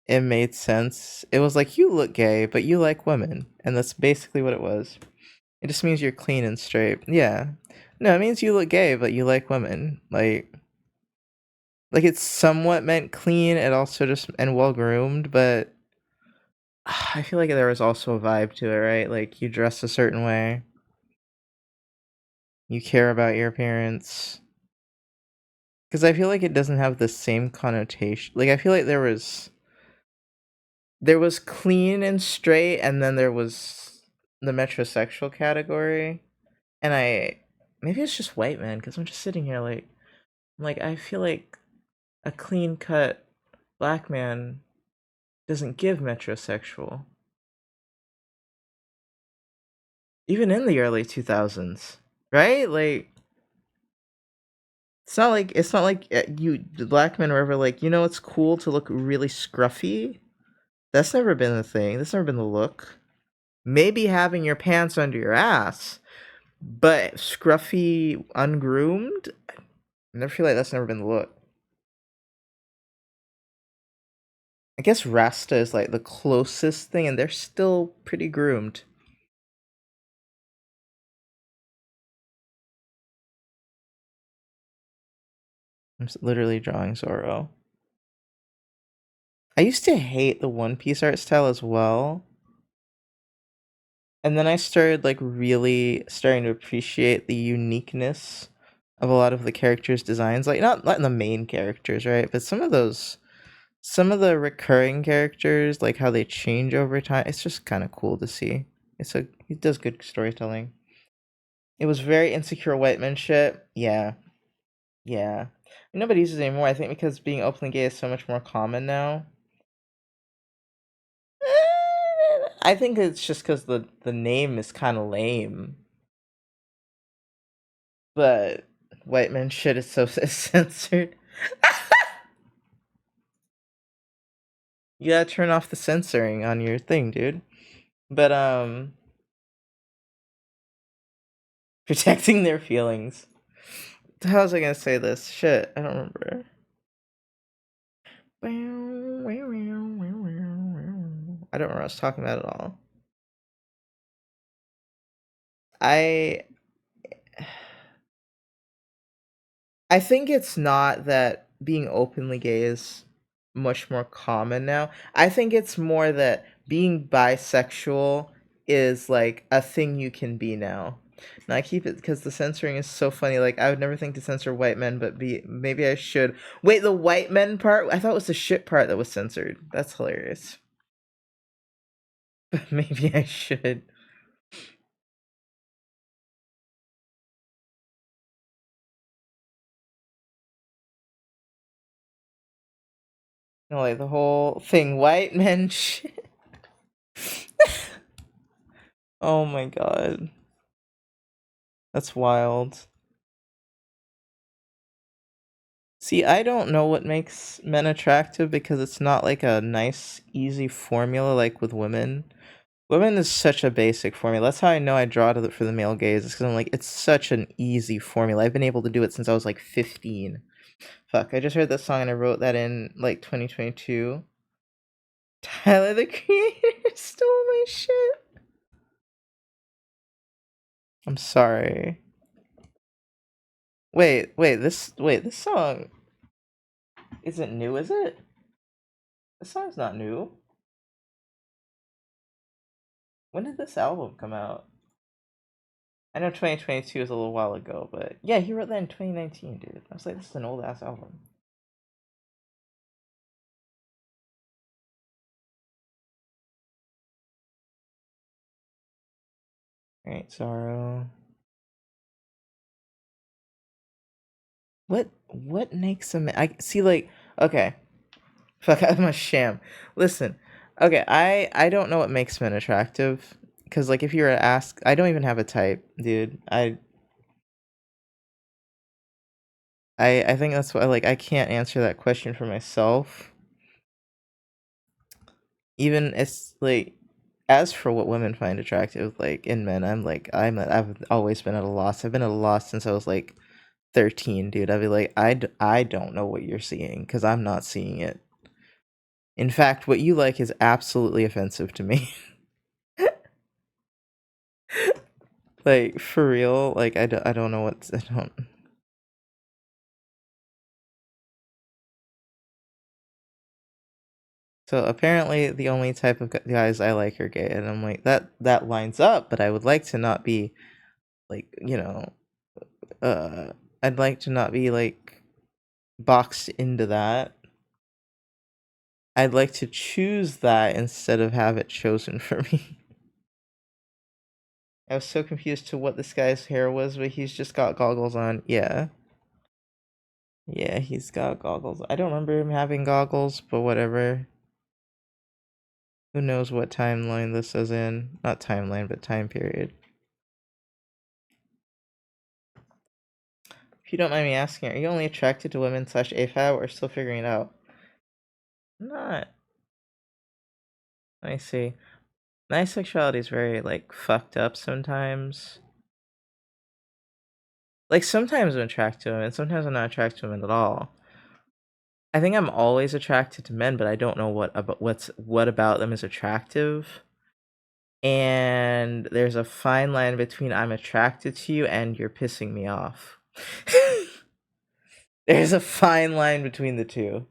it made sense. It was like you look gay, but you like women, and that's basically what it was. It just means you're clean and straight. Yeah. No, it means you look gay, but you like women. Like it's somewhat meant clean and also just and well groomed, but I feel like there was also a vibe to it, right? Like you dress a certain way, you care about your appearance. Because I feel like it doesn't have the same connotation. Like I feel like there was clean and straight, and then there was the metrosexual category, and maybe it's just white man because I'm just sitting here like I feel like a clean cut black man doesn't give metrosexual. Even in the early 2000s, right? Like it's not like you the black men were ever like, you know, it's cool to look really scruffy. That's never been the thing. That's never been the look. Maybe having your pants under your ass, but scruffy, ungroomed. I never feel like that's never been the look. I guess Rasta is like the closest thing, and they're still pretty groomed. I'm literally drawing Zoro. I used to hate the One Piece art style as well. And then I started like really starting to appreciate the uniqueness of a lot of the characters' designs. Like not the main characters, right? But some of the recurring characters, like how they change over time. It's just kind of cool to see. He does good storytelling. It was very insecure white man shit. Yeah, yeah. Nobody uses it anymore. I think because being openly gay is so much more common now. I think it's just because the name is kind of lame. But white man shit is so censored. You gotta turn off the censoring on your thing, dude. But protecting their feelings. How was I gonna say this? Shit, I don't remember. I don't remember what I was talking about at all. I I think it's not that being openly gay is much more common now. I think it's more that being bisexual is like a thing you can be now. And I keep it because the censoring is so funny. Like I would never think to censor white men, but maybe I should. Wait, the white men part? I thought it was the shit part that was censored. That's hilarious. Maybe I should. No, like the whole thing, white men shit. Oh my god. That's wild. See, I don't know what makes men attractive because it's not like a nice, easy formula like with women. Women is such a basic formula. That's how I know I draw for the male gaze. Is because I'm like, it's such an easy formula. I've been able to do it since I was like 15. Fuck, I just heard that song and I wrote that in like 2022. Tyler the Creator stole my shit. I'm sorry. This song isn't new, is it? This song's not new. When did this album come out? I know 2022 is a little while ago, but yeah, he wrote that in 2019, dude. I was like, this is an old ass album. Alright, Sorrow. What makes a man? I see, like, okay. Fuck, I'm a sham. Listen, okay, I don't know what makes men attractive. Because, like, if you were to ask, I don't even have a type, dude. I think that's why, like, I can't answer that question for myself. Even it's like, as for what women find attractive, like in men, I've always been at a loss. I've been at a loss since I was like 13, dude. I'd be like, I don't know what you're seeing because I'm not seeing it. In fact, what you like is absolutely offensive to me. Like for real, like I don't know what I don't. So apparently, the only type of guys I like are gay, and I'm like that lines up. But I would like to not be like uh, I'd like to not be like boxed into that. I'd like to choose that instead of have it chosen for me. I was so confused to what this guy's hair was, but he's just got goggles on. Yeah. Yeah, he's got goggles. I don't remember him having goggles, but whatever. Who knows what timeline this is in? Not timeline, but time period. If you don't mind me asking, are you only attracted to women slash AFAB or still figuring it out? Not. Let me see. My sexuality is very, like, fucked up sometimes. Like, sometimes I'm attracted to women, sometimes I'm not attracted to women at all. I think I'm always attracted to men, but I don't know what about them is attractive. And there's a fine line between I'm attracted to you and you're pissing me off. There's a fine line between the two.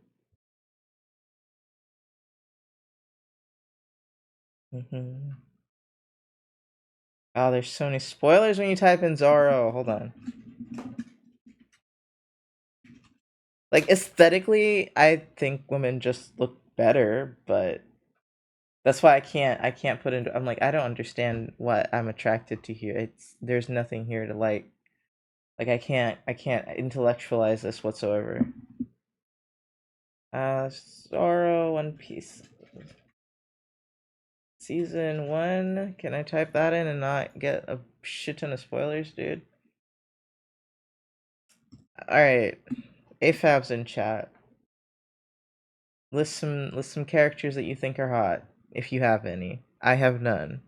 Oh, there's so many spoilers when you type in Zorro. Hold on. Like, aesthetically, I think women just look better, but that's why I can't put into. I'm like, I don't understand what I'm attracted to here. There's nothing here to like. Like, I can't intellectualize this whatsoever. Zorro One Piece season 1. Can I type that in and not get a shit ton of spoilers, dude? All right, AFAB's in chat. List some characters that you think are hot, if you have any. I have none.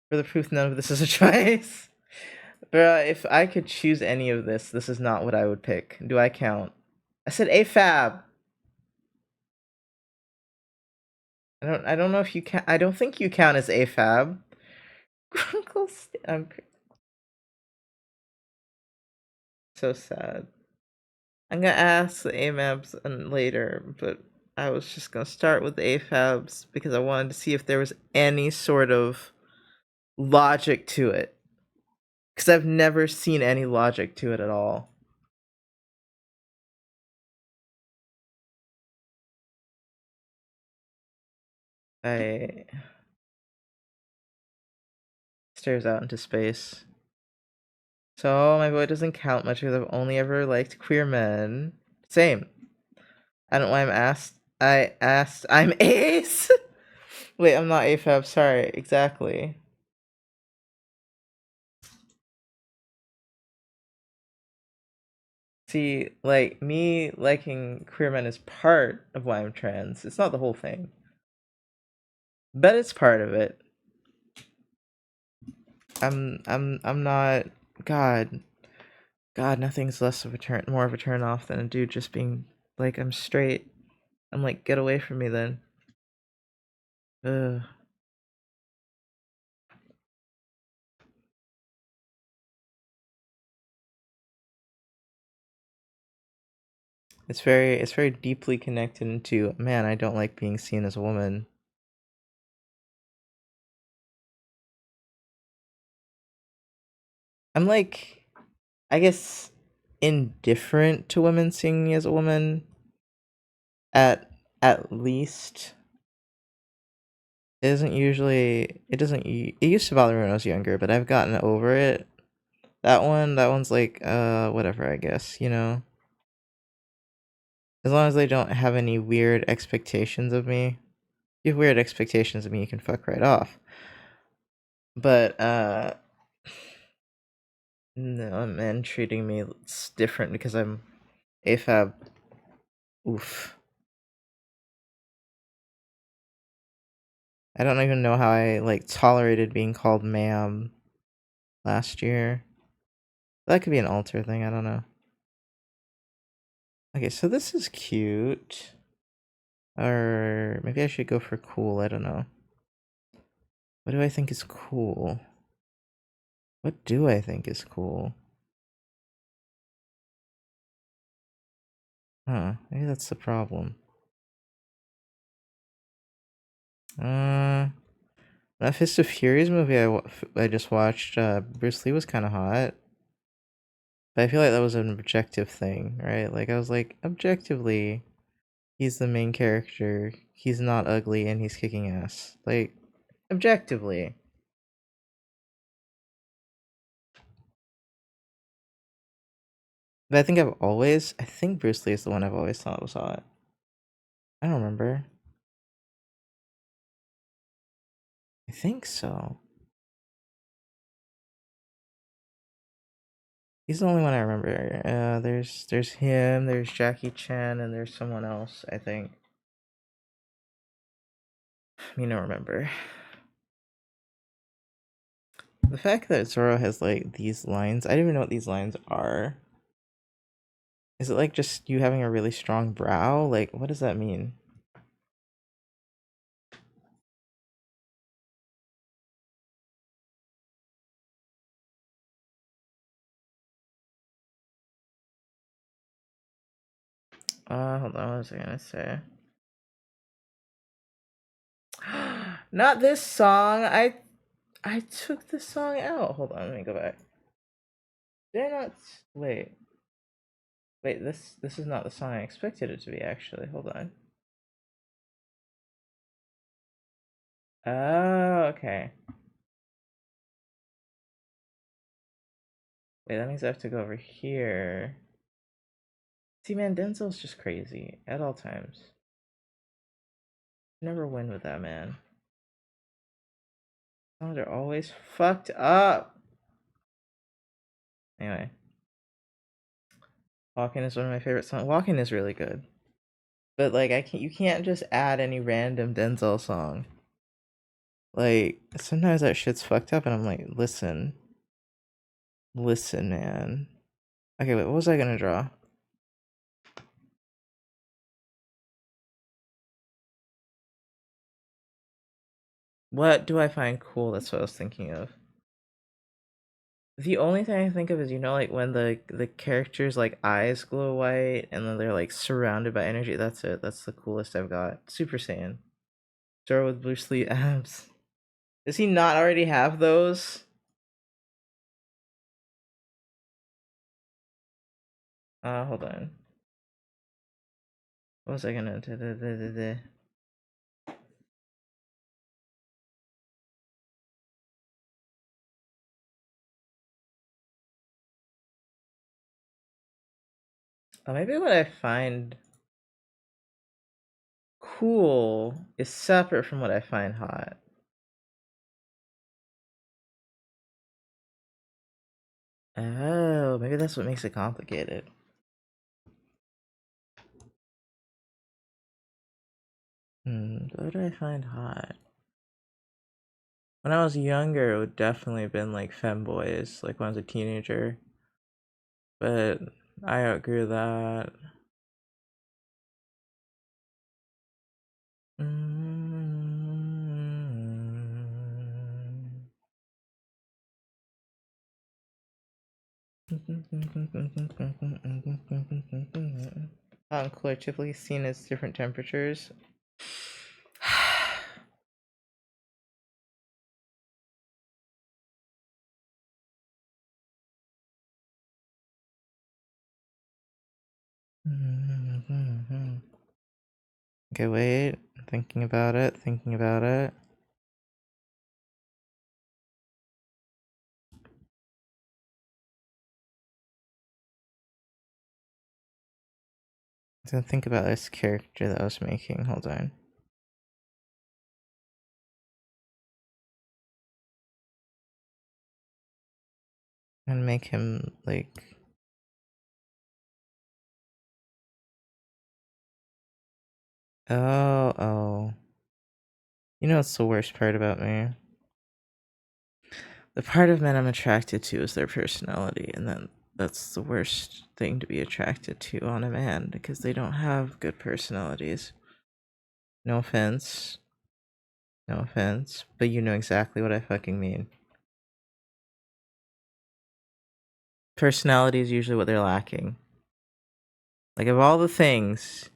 For the proof, none of this is a choice. Bruh, if I could choose any of this is not what I would pick. Do I count? I said AFAB. I don't know if you count. I don't think you count as AFAB. I'm so sad. I'm gonna ask the AMABs later, but I was just gonna start with the AFABs because I wanted to see if there was any sort of logic to it. Because I've never seen any logic to it at all. I stares out into space. So my vote doesn't count much because I've only ever liked queer men. Same. I don't know why I'm asked. I'm Ace. Wait, I'm not AFAB. Sorry. Exactly. See, like, me liking queer men is part of why I'm trans. It's not the whole thing, but it's part of it. I'm not. God, God, nothing's less of a more of a turn off than a dude just being like, I'm straight. I'm like, get away from me then. Ugh. It's very deeply connected into, man, I don't like being seen as a woman. I'm like, I guess, indifferent to women seeing me as a woman. At least it doesn't it used to bother me when I was younger, but I've gotten over it. That one's like whatever, I guess, you know. As long as they don't have any weird expectations of me. If you have weird expectations of me, you can fuck right off. But no, men treating me different because I'm AFAB. Oof. I don't even know how I like tolerated being called ma'am last year. That could be an alter thing, I don't know. Okay, so this is cute. Or maybe I should go for cool, I don't know. What do I think is cool? What do I think is cool? Huh, maybe that's the problem. That Fist of Furies movie I just watched, Bruce Lee was kind of hot. But I feel like that was an objective thing, right? Like, I was like, objectively, he's the main character. He's not ugly and he's kicking ass. Like, objectively. But I think Bruce Lee is the one I've always thought was hot. I don't remember. I think so. He's the only one I remember. There's him, there's Jackie Chan, and there's someone else, I think. I don't remember. The fact that Zoro has like these lines, I don't even know what these lines are. Is it like just you having a really strong brow? Like, what does that mean? Hold on, what was I gonna say? Not this song. I took the song out. Hold on, let me go back. Did I not? Wait. Wait, this is not the song I expected it to be, actually. Hold on. Oh, okay. Wait, that means I have to go over here. See, man, Denzel's just crazy at all times. Never win with that man. Songs are always fucked up. Anyway, Walking is one of my favorite songs. Walking is really good, but like you can't just add any random Denzel song. Like sometimes that shit's fucked up, and I'm like, listen, man. Okay, wait, what was I gonna draw? What do I find cool? That's what I was thinking of. The only thing I think of is like when the characters like eyes glow white and then they're like surrounded by energy. That's it. That's the coolest I've got. Super Saiyan. Zoro with Bruce Lee abs. Does he not already have those? Hold on. What was I gonna do? Oh, maybe what I find cool is separate from what I find hot. Oh, maybe that's what makes it complicated. What do I find hot? When I was younger, it would definitely have been like femboys, like when I was a teenager. But I outgrew that. Hot and cool are typically seen as different temperatures. Okay, wait. Thinking about it, thinking about it. I was gonna think about this character that I was making. Hold on. And make him like. Oh. You know what's the worst part about me? The part of men I'm attracted to is their personality, and then that's the worst thing to be attracted to on a man because they don't have good personalities. No offense. No offense, but you know exactly what I fucking mean. Personality is usually what they're lacking. Like, of all the things.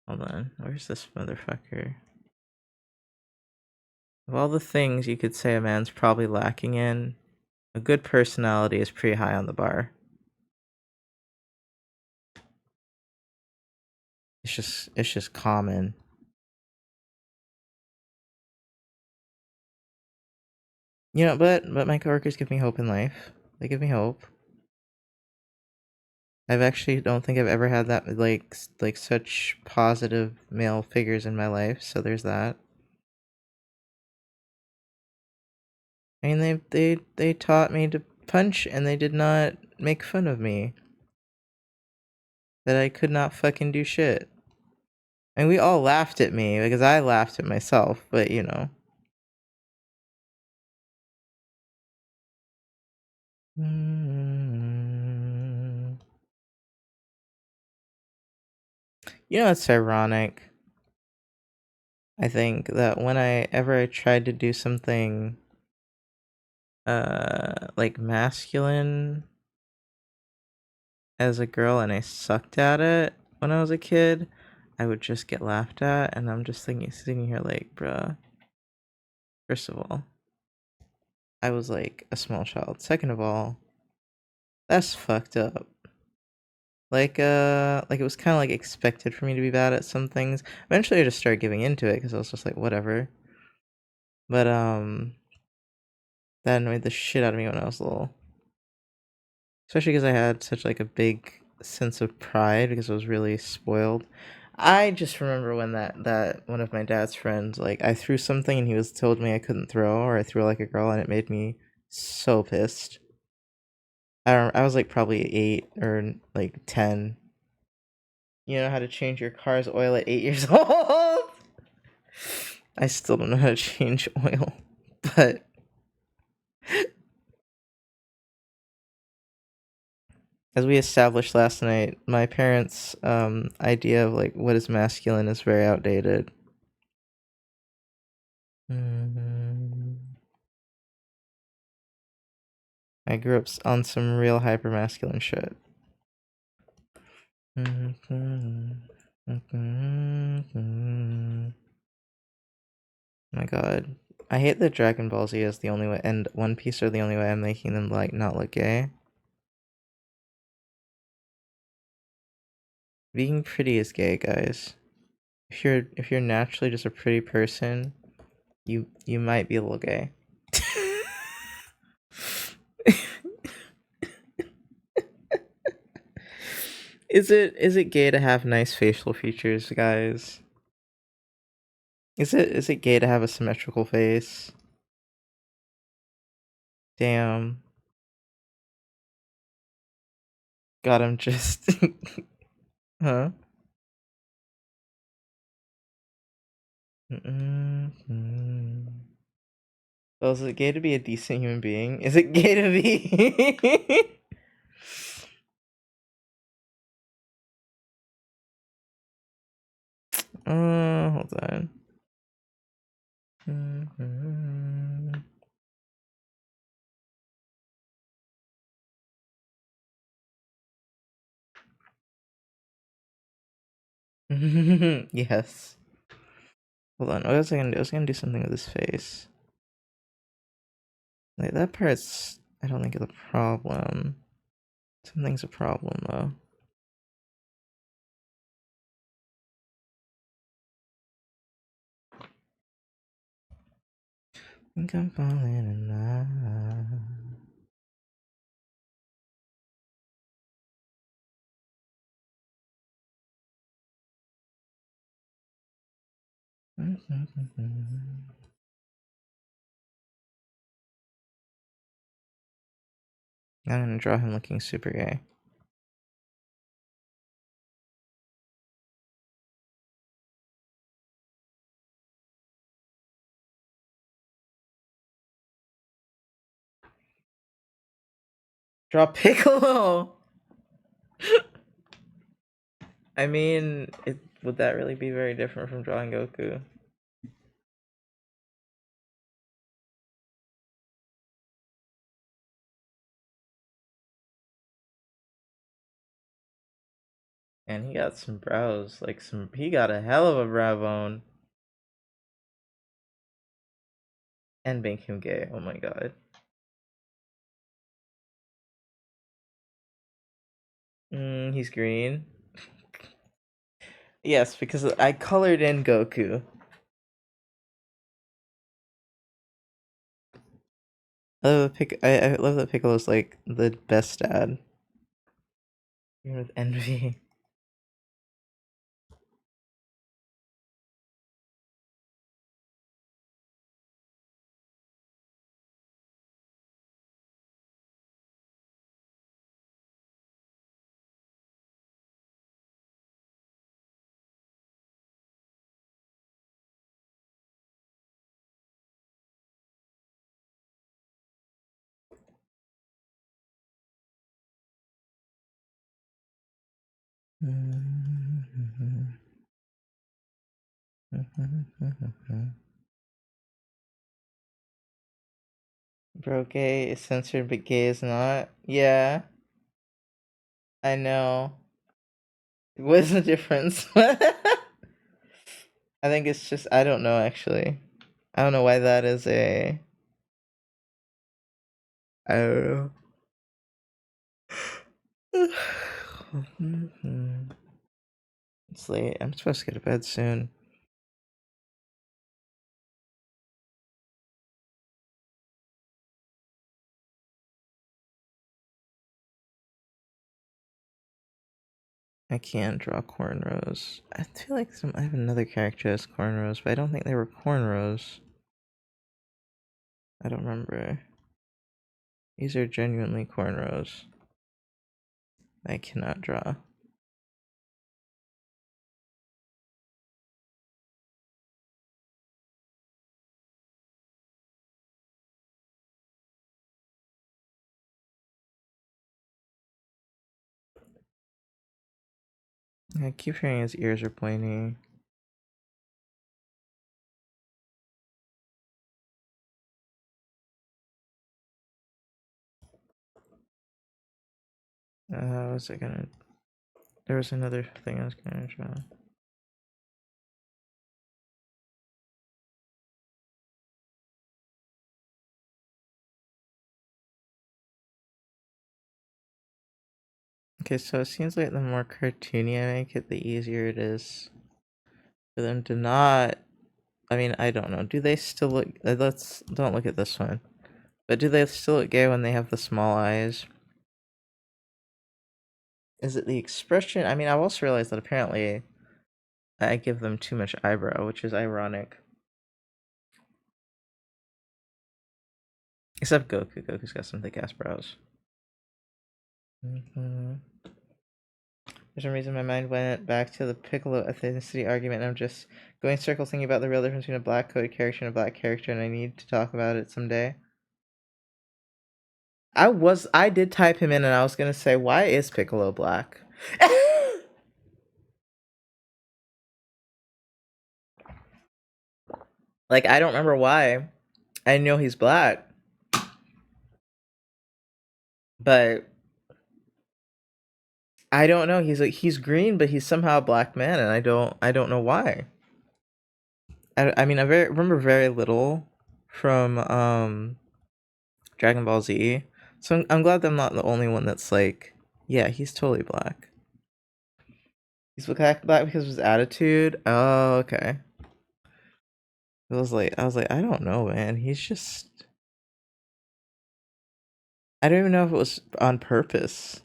Hold on, where's this motherfucker? Of all the things you could say a man's probably lacking in, a good personality is pretty high on the bar. It's just common. But my coworkers give me hope in life. They give me hope. I've actually don't think I've ever had that like such positive male figures in my life, so there's that. I mean they taught me to punch and they did not make fun of me. That I could not fucking do shit. And we all laughed at me because I laughed at myself, but you know. Mm. You know, it's ironic. I think that whenever I tried to do something like masculine as a girl and I sucked at it when I was a kid, I would just get laughed at, and I'm just thinking sitting here like, bruh, first of all, I was like a small child. Second of all, that's fucked up. Like it was kind of like expected for me to be bad at some things. Eventually, I just started giving into it because I was just like, whatever. But that annoyed the shit out of me when I was little, especially because I had such like a big sense of pride because I was really spoiled. I just remember when that one of my dad's friends, like I threw something and he was told me I couldn't throw, or I threw like a girl, and it made me so pissed. I was like probably 8 or like 10. You know how to change your car's oil at 8 years old? I still don't know how to change oil. But as we established last night, my parents' idea of like what is masculine is very outdated. I grew up on some real hyper masculine shit. My god. I hate that Dragon Ball Z is the only way, and One Piece are the only way I'm making them like not look gay. Being pretty is gay, guys. If you're naturally just a pretty person, you might be a little gay. Is it gay to have nice facial features, guys? Is it gay to have a symmetrical face? Damn. God, I'm just huh? Mm-mm. Well, is it gay to be a decent human being? Is it gay to be hold on. Mhm. Yes. Hold on. What was I gonna do? I was gonna do something with his face. Like that part's I don't think is a problem. Something's a problem though. Think I'm falling in love. I'm gonna draw him looking super gay. Draw Piccolo! I mean, would that really be very different from drawing Goku? And he got some brows, he got a hell of a brow bone. And make him gay, oh my god. He's green. Yes, because I colored in Goku. I love that Piccolo's like the best dad. Even with envy. Bro, gay is censored, but gay is not. Yeah, I know. What's the difference? I think it's just I don't know actually. I don't know why that is a. I don't know. It's late. I'm supposed to go to bed soon. I can't draw cornrows. I feel like I have another character as cornrows, but I don't think they were cornrows. I don't remember. These are genuinely cornrows. I cannot draw. I keep hearing his ears are pointy. What was I gonna? There was another thing I was gonna draw. Okay, so it seems like the more cartoony I make it, the easier it is for them to not. I mean, I don't know. Do they still look? Let's don't look at this one. But do they still look gay when they have the small eyes? Is it the expression? I mean, I've also realized that apparently I give them too much eyebrow, which is ironic. Except Goku. Goku's got some thick ass brows. For some reason, my mind went back to the Piccolo ethnicity argument, and I'm just going circles thinking about the real difference between a black coded character and a black character, and I need to talk about it someday. I did type him in, and I was gonna say, why is Piccolo black? Like, I don't remember why. I know he's black, but I don't know. He's green, but he's somehow a black man, and I don't know why. I mean, remember very little from Dragon Ball Z, so I'm glad that I'm not the only one that's like, yeah, he's totally black. He's black because of his attitude. Oh, okay. I was like, I don't know, man. He's just. I don't even know if it was on purpose.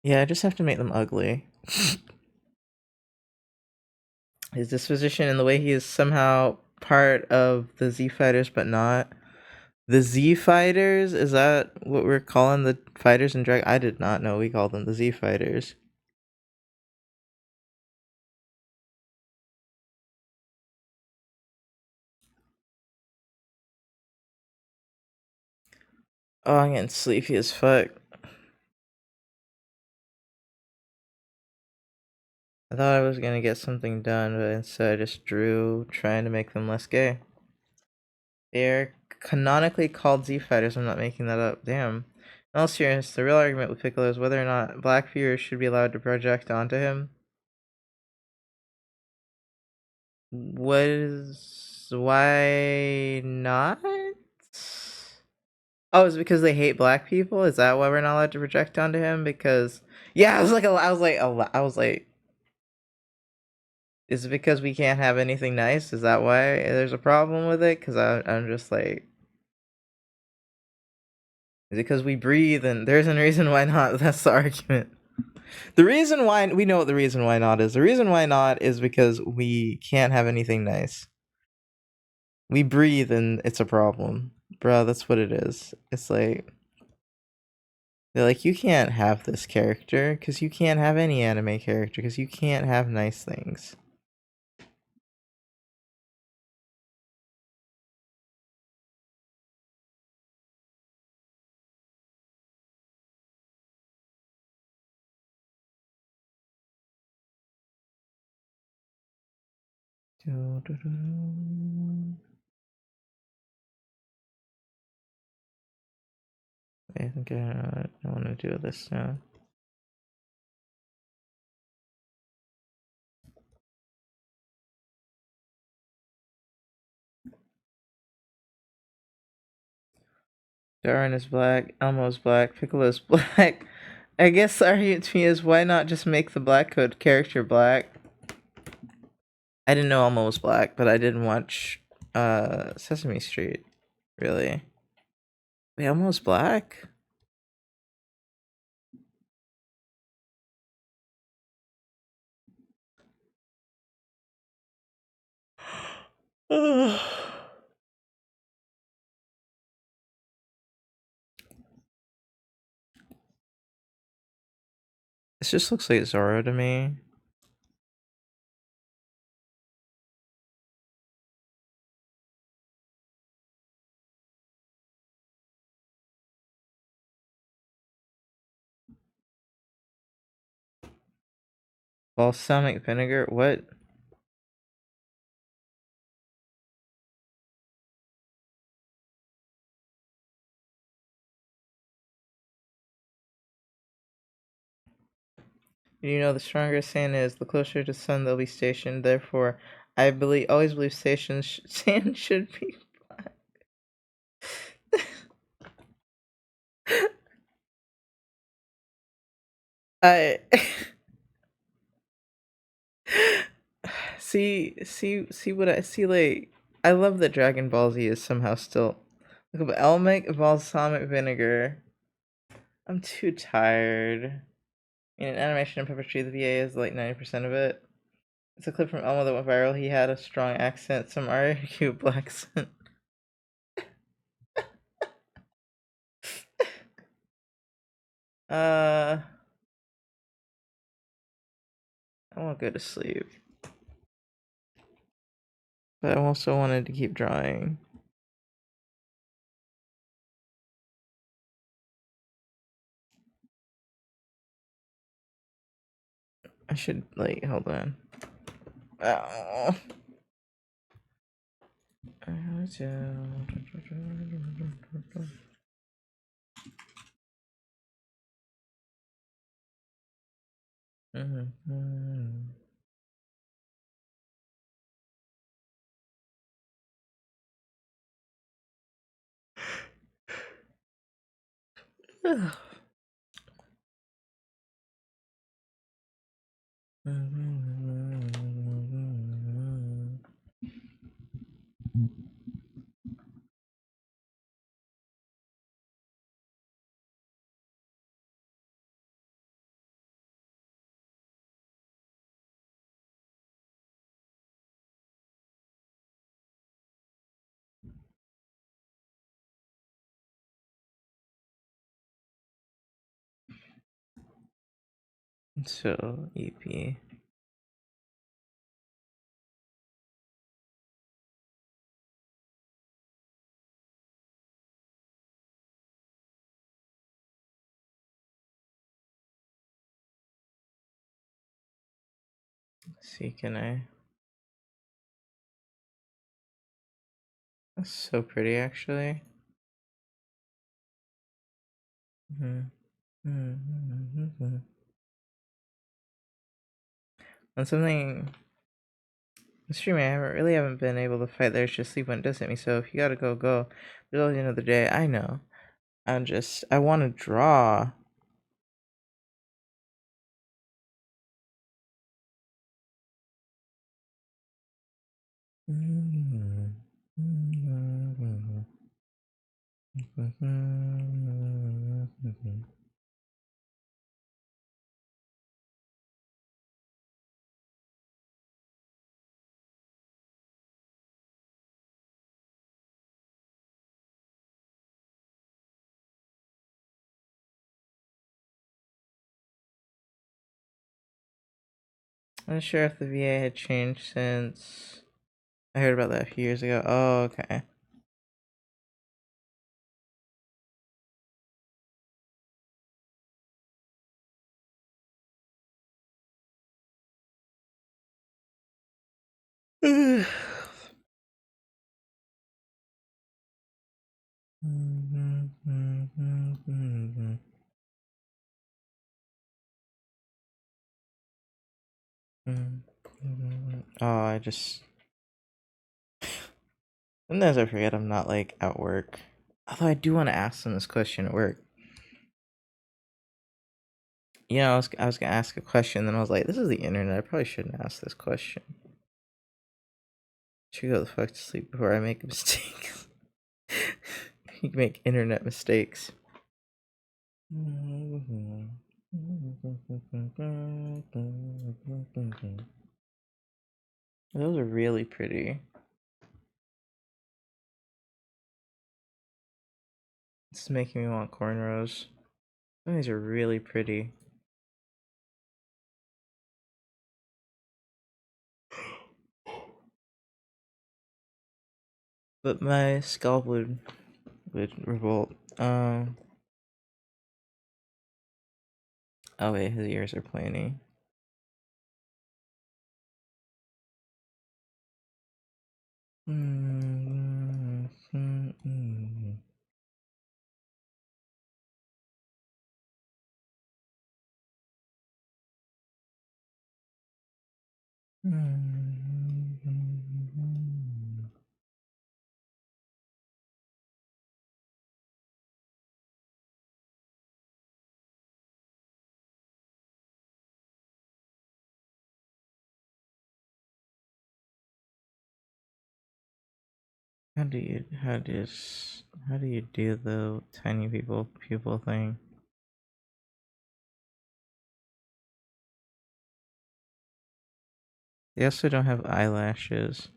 Yeah, I just have to make them ugly. His disposition and the way he is somehow part of the Z Fighters, but not. The Z Fighters? Is that what we're calling the fighters in Dragon? I did not know we called them the Z Fighters. Oh, I'm getting sleepy as fuck. I thought I was gonna get something done, but instead I just drew trying to make them less gay. They're canonically called Z Fighters, I'm not making that up. Damn. In all seriousness, the real argument with Piccolo is whether or not black viewers should be allowed to project onto him. Why not? Oh, is it because they hate black people? Is that why we're not allowed to project onto him? Because yeah, I was like, is it because we can't have anything nice? Is that why there's a problem with it? Because I'm just like, is it because we breathe and there's a reason why not? That's the argument. The reason why we know what the reason why not is. The reason why not is because we can't have anything nice. We breathe and it's a problem, bro. That's what it is. It's like they're like, you can't have this character because you can't have any anime character because you can't have nice things. I think I want to do this now. Darren is black, Elmo's black, Piccolo's black. I guess the argument to me is why not just make the black code character black? I didn't know Elmo was black, but I didn't watch Sesame Street, really. Wait, Elmo's black? This just looks like Zoro to me. Balsamic vinegar? What? You know, the stronger sand is, the closer to the sun they'll be stationed. Therefore, always believe sand should be black. I see what I see. Like, I love that Dragon Ball Z is somehow still. Look up Elmic balsamic vinegar. I'm too tired. In animation and puppetry, the VA is like 90% of it. It's a clip from Elmo that went viral. He had a strong accent. Some argue black accent. I won't go to sleep. But I also wanted to keep drawing. I should, like, hold on. Oh. So, EP. Let's see, can I? That's so pretty, actually. On something streaming, I haven't been able to fight the urge to sleep when it does hit me. So if you gotta go, go. There's always another day. I know. I want to draw. I'm not sure if the VA had changed since I heard about that a few years ago. Oh, okay. Oh, I just sometimes I forget I'm not like at work. Although I do want to ask them this question at work. I was gonna ask a question, then I was like, this is the internet. I probably shouldn't ask this question. Should go the fuck to sleep before I make a mistake. You can make internet mistakes. Those are really pretty. This is making me want cornrows. These are really pretty. But my scalp would revolt. Oh wait, his ears are pointy. How do you how do you do the tiny people pupil thing? They also don't have eyelashes.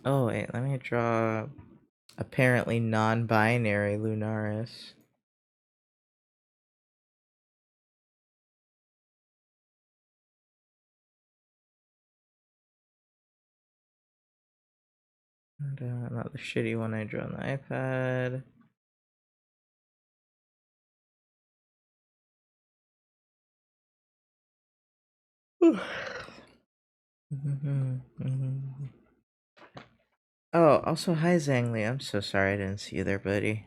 Oh wait, let me draw apparently non-binary Lunaris. And, not the shitty one I drew on the iPad. Oh, also hi Zhangli. I'm so sorry I didn't see you there, buddy.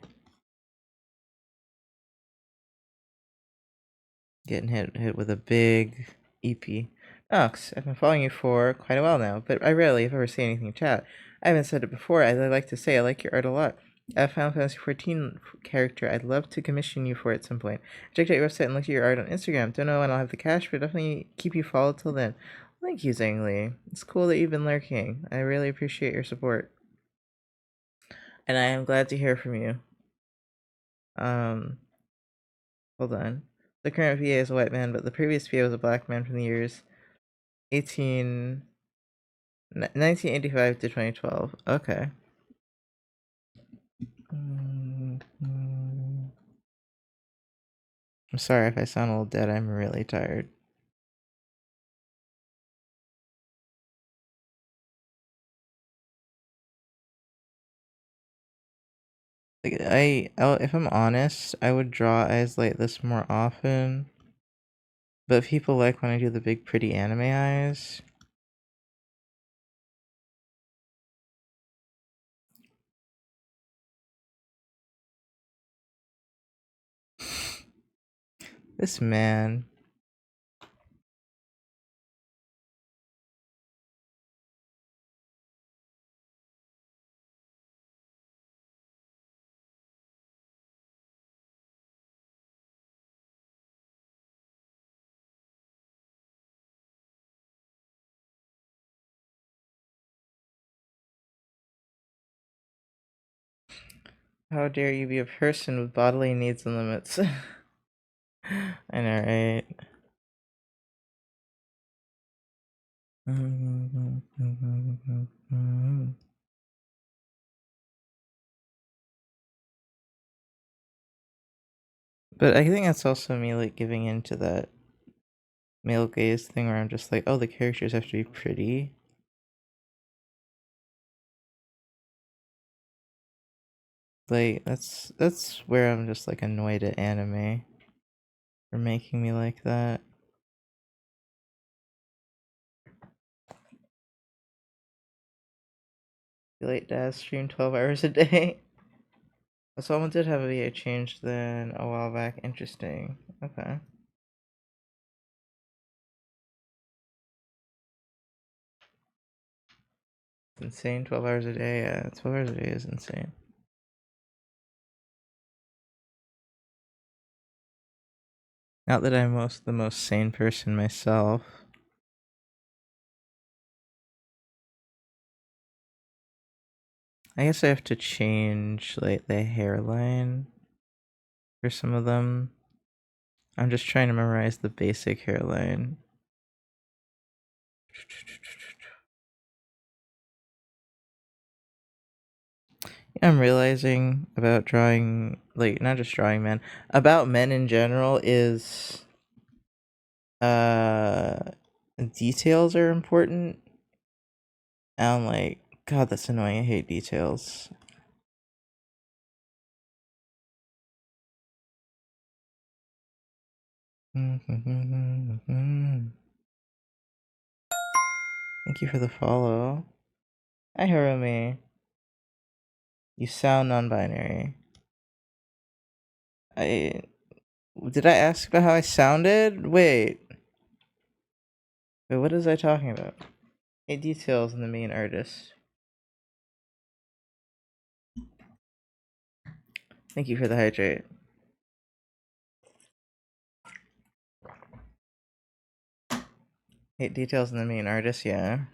Getting hit with a big EP. Nox, I've been following you for quite a while now, but I rarely, if ever, say anything in chat. I haven't said it before, as I like to say, I like your art a lot. A Final Fantasy 14 character, I'd love to commission you for it at some point. Checked out your website and looked at your art on Instagram. Don't know when I'll have the cash, but definitely keep you followed till then. Thank you, Zhangli. It's cool that you've been lurking. I really appreciate your support. And I am glad to hear from you. Um, Hold on. The current VA is a white man, but the previous VA was a black man from the years 1985 to 2012. Okay. I'm sorry if I sound a little dead. I'm really tired. Like if I'm honest, I would draw eyes like this more often. But people like when I do the big pretty anime eyes. This man. How dare you be a person with bodily needs and limits? I know, right? But I think that's also me like giving into that male gaze thing where I'm just like, oh, the characters have to be pretty. Like that's where I'm just like annoyed at anime for making me like that. You late dad stream 12 hours a day. Someone did have a VA change then a while back. Interesting. Okay. It's insane. 12 hours a day. Yeah, 12 hours a day is insane. Not that I'm the most sane person myself. I guess I have to change like the hairline for some of them. I'm just trying to memorize the basic hairline. I'm realizing about drawing, like not just drawing men, about men in general is uh details are important. And I'm like, God, that's annoying. I hate details. Thank you for the follow. Hi, Harumi. You sound non-binary. I did I ask about how I sounded? Wait, what is I talking about? Hey, details in the main artist. Thank you for the hydrate. Hey, details in the main artist, yeah.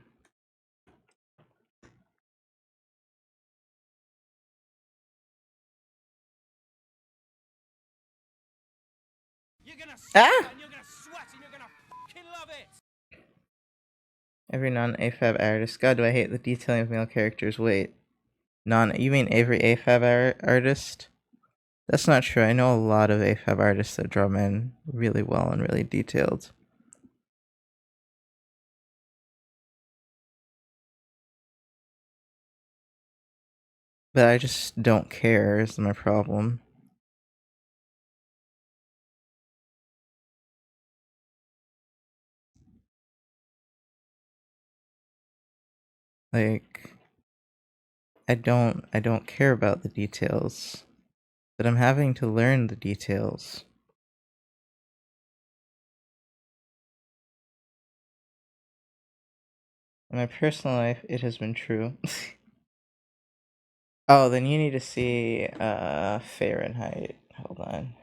You're gonna Ah! and you're gonna sweat and you're gonna fucking love it. Every non-AFAB artist. God, do I hate the detailing of male characters. Wait. You mean every AFAB artist? That's not true. I know a lot of AFAB artists that draw men really well and really detailed. But I just don't care is my problem. Like I don't care about the details. But I'm having to learn the details. In my personal life, it has been true. Oh, then you need to see Fahrenheit. Hold on.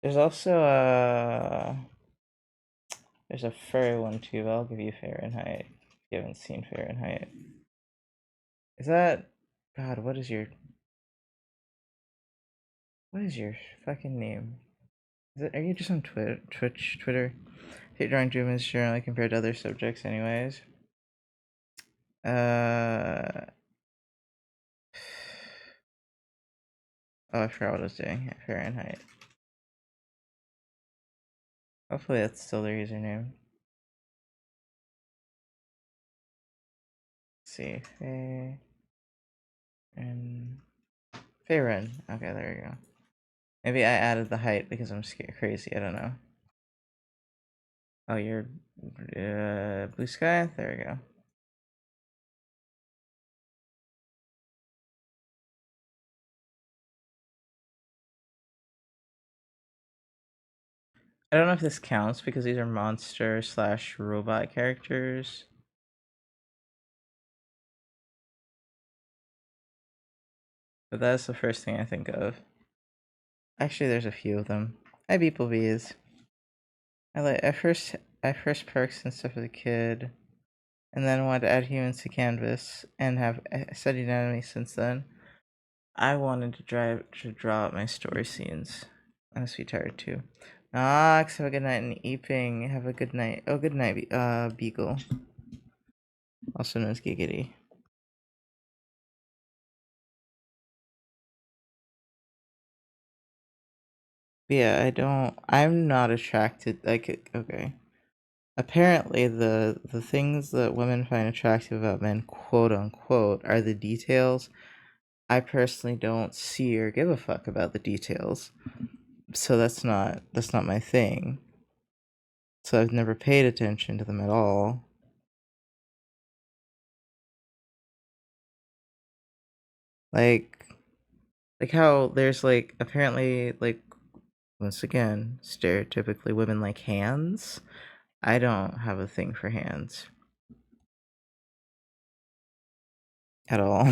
There's also there's a furry one too, but I'll give you Fahrenheit. If you haven't seen Fahrenheit. Is that God, what is your fucking name? Are you just on Twitter? Hate drawing Doom is generally compared to other subjects anyways. Uh oh, I forgot what I was doing. Fahrenheit. Hopefully that's still their username. Let's see. And Faerun. Okay, there you go. Maybe I added the height because I'm scared crazy. I don't know. Oh, you're blue sky. There we go. I don't know if this counts because these are monster slash robot characters. But that's the first thing I think of. Actually, there's a few of them. Hi, Beeplebees. I first perks and stuff as a kid, and then wanted to add humans to Canvas and have studied anatomy since then. I wanted to draw out my story scenes. I must be tired too. Knox, have a good night and Eeping. Have a good night. Oh, good night, Beagle. Also known as Giggity. Yeah, I'm not attracted, like, okay. Apparently the things that women find attractive about men, quote unquote, are the details. I personally don't see or give a fuck about the details. So that's not my thing. So I've never paid attention to them at all. Like how there's like apparently like once again, stereotypically women like hands. I don't have a thing for hands at all.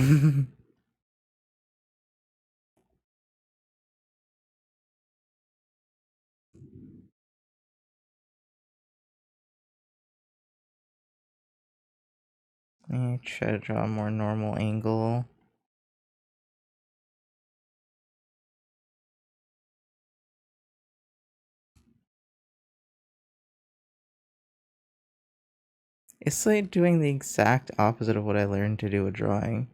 Let me try to draw a more normal angle. It's like doing the exact opposite of what I learned to do with drawing.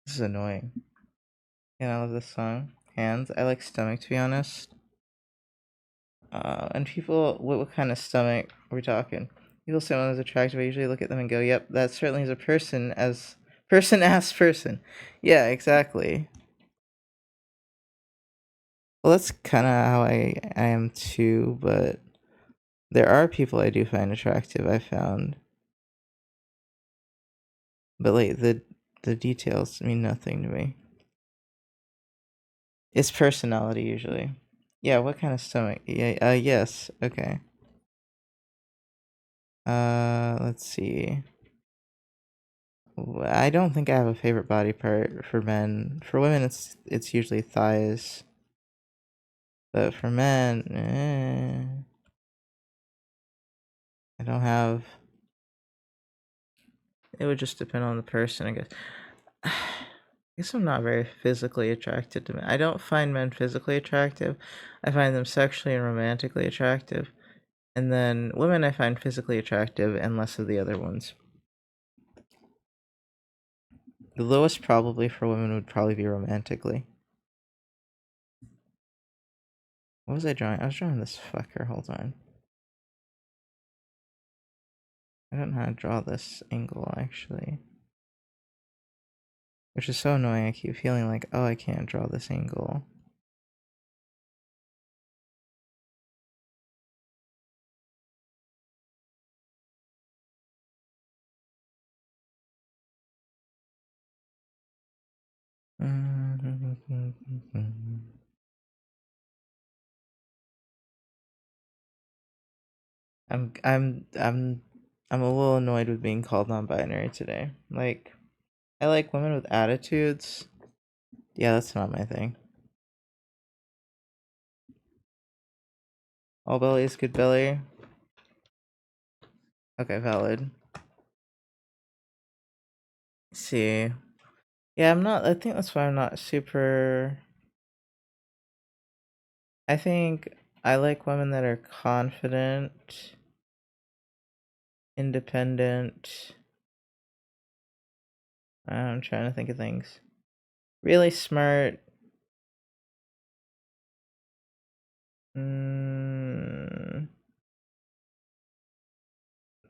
This is annoying. And I love this song. Hands. I like stomach, to be honest. And people, what kind of stomach are we talking? People say one is attractive. I usually look at them and go, "Yep, that certainly is a person person." Yeah, exactly. Well, that's kind of how I am too. But there are people I do find attractive. I found, but like the details mean nothing to me. It's personality usually. Yeah, what kind of stomach? Yeah, yes. Okay. Let's see. I don't think I have a favorite body part for men. For women, it's usually thighs. But for men, I don't have. It would just depend on the person, I guess. I guess I'm not very physically attracted to men. I don't find men physically attractive. I find them sexually and romantically attractive. And then women I find physically attractive and less of the other ones. The lowest probably for women would probably be romantically. What was I drawing? I was drawing this fucker. Hold on. I don't know how to draw this angle actually. Which is so annoying. I keep feeling like, oh, I can't draw this angle. I'm I'm I'm I'm a little annoyed with being called non-binary today. Like, I like women with attitudes. Yeah, that's not my thing. All belly is good belly. Okay, valid. Let's see. Yeah, I'm not. I think that's why I'm not super. I think I like women that are confident, independent. I'm trying to think of things. Really smart. Mm,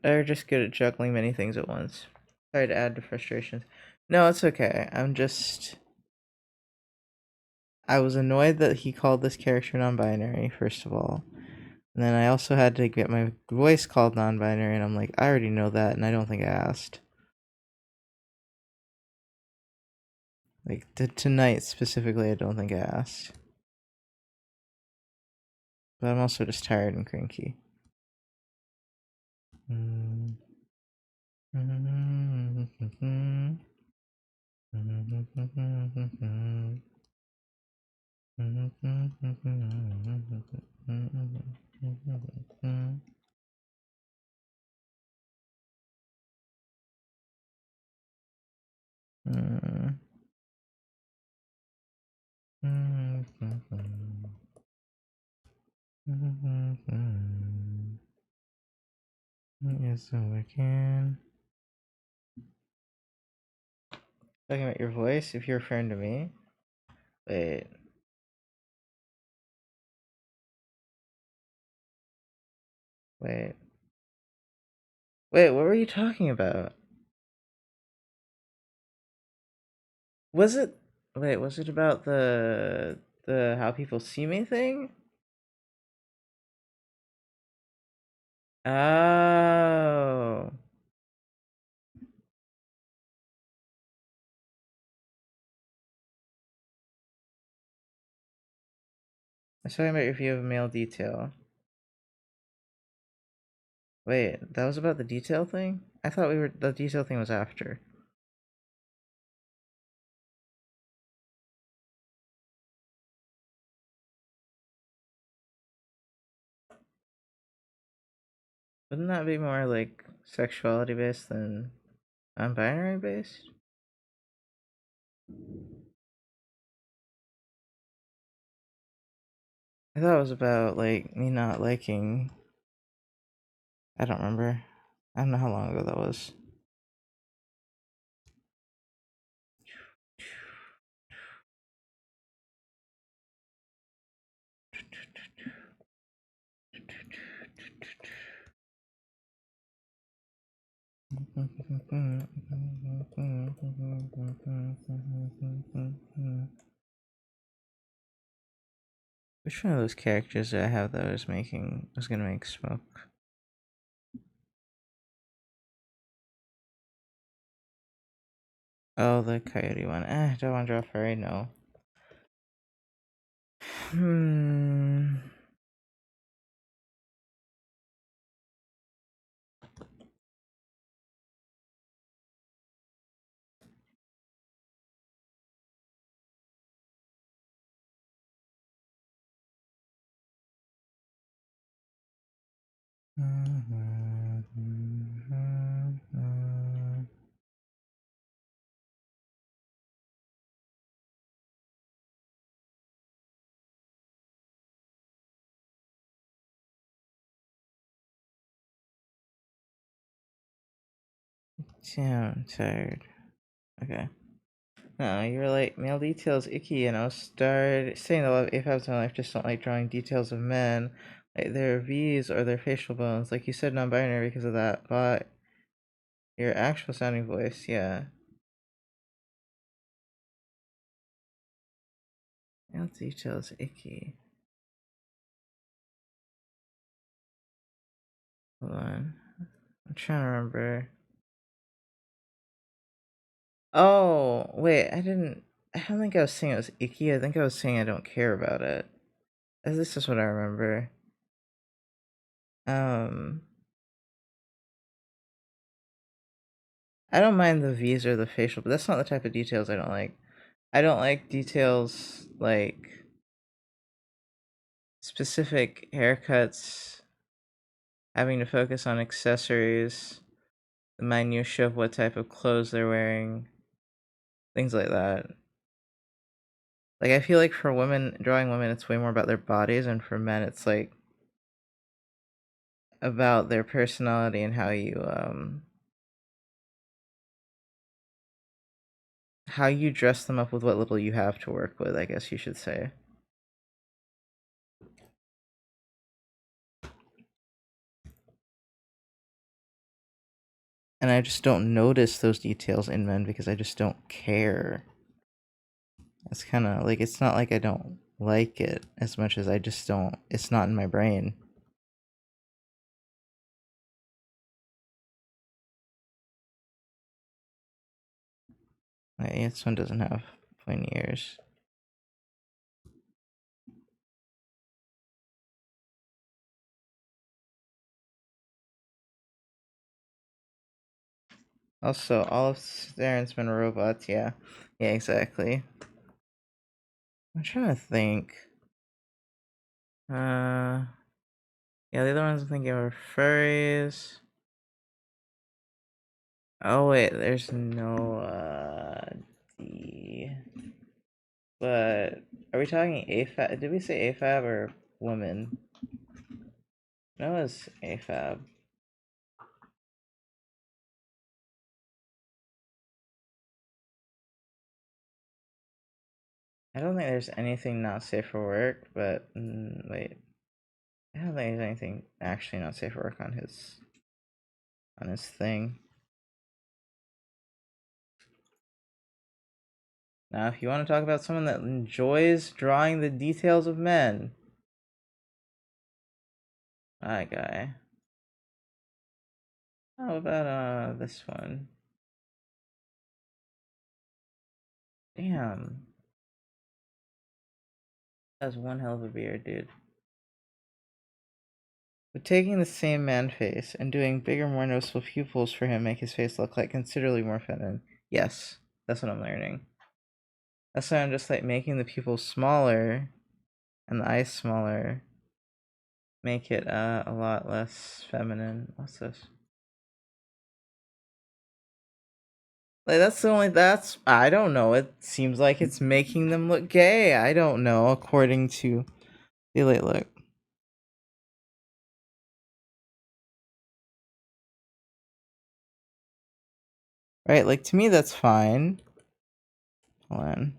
they're just good at juggling many things at once. Sorry to add to frustrations. No, it's okay. I was annoyed that he called this character non-binary, first of all. And then I also had to get my voice called non-binary, and I'm like, I already know that, and I don't think I asked. Like, tonight specifically, I don't think I asked. But I'm also just tired and cranky. It's not working. Talking about your voice, if you're referring to me. Wait. Wait. Wait, what were you talking about? Was it wait, was it about the how people see me thing? Oh. I was talking about your view of male detail. Wait, that was about the detail thing? I thought the detail thing was after. Wouldn't that be more like sexuality based than non-binary based? I thought it was about like me not liking. I don't remember. I don't know how long ago that was. Which one of those characters did I have that was gonna make smoke? Oh, the coyote one. Don't want to draw furry, no. Hmm. Damn, I'm tired. Okay. No, you were like, male details icky, and I'll start saying a lot of AFABs in my life just don't like drawing details of men, like their V's or their facial bones. Like you said, non binary because of that, but your actual sounding voice, yeah. Male details icky. Hold on. I'm trying to remember. Oh, wait, I don't think I was saying it was icky. I think I was saying I don't care about it. At least that's what I remember. Um, I don't mind the V's or the facial, but that's not the type of details I don't like. I don't like details like specific haircuts, having to focus on accessories, the minutia of what type of clothes they're wearing, things like that. Like I feel like for women, drawing women, it's way more about their bodies, and for men, it's like about their personality and how you dress them up with what little you have to work with, I guess you should say. And I just don't notice those details in men because I just don't care. It's kind of like it's not like I don't like it as much as I just don't. It's not in my brain. Like, this one doesn't have pointy ears. Also, all of Darren's been robots. Yeah, yeah, exactly. I'm trying to think. Yeah, the other ones I'm thinking are furries. Oh wait, there's no D. But are we talking AFAB? Did we say AFAB or woman? No, it's AFAB. I don't think there's anything not safe for work, but wait. I don't think there's anything actually not safe for work on his thing. Now, if you want to talk about someone that enjoys drawing the details of men, that guy. How about this one? Damn, that's one hell of a beard, dude. But taking the same man face and doing bigger, more noticeable pupils for him make his face look like considerably more feminine. Yes, that's what I'm learning. That's why I'm just like making the pupils smaller and the eyes smaller. Make it a lot less feminine. What's this? Like that's I don't know. It seems like it's making them look gay. I don't know, according to the late look. Right, like to me that's fine. Hold on.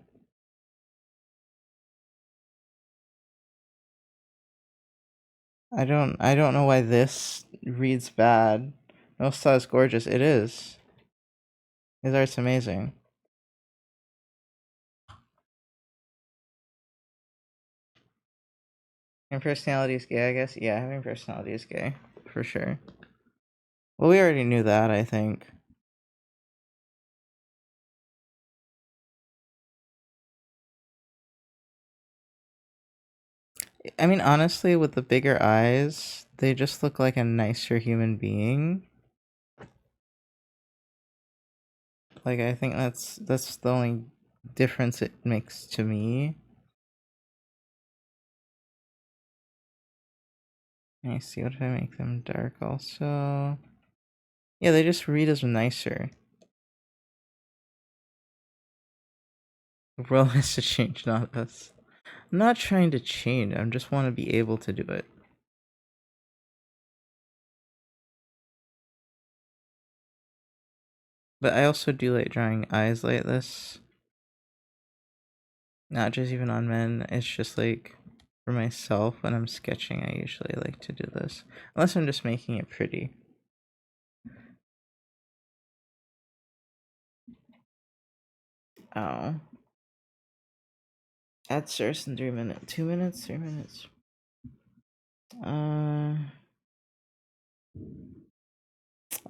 I don't know why this reads bad. No style is gorgeous. It is. His art's amazing. And personality is gay, I guess. Yeah, having personality is gay. For sure. Well, we already knew that, I think. I mean, honestly, with the bigger eyes, they just look like a nicer human being. Like, I think that's the only difference it makes to me. Let me see, what if I make them dark also? Yeah, they just read as nicer. The world has to change, not us. I'm not trying to change, I just want to be able to do it. But I also do like drawing eyes like this. Not just even on men, it's just like for myself when I'm sketching, I usually like to do this. Unless I'm just making it pretty. Oh. Add source in 3 minutes. 2 minutes? 3 minutes? Uh.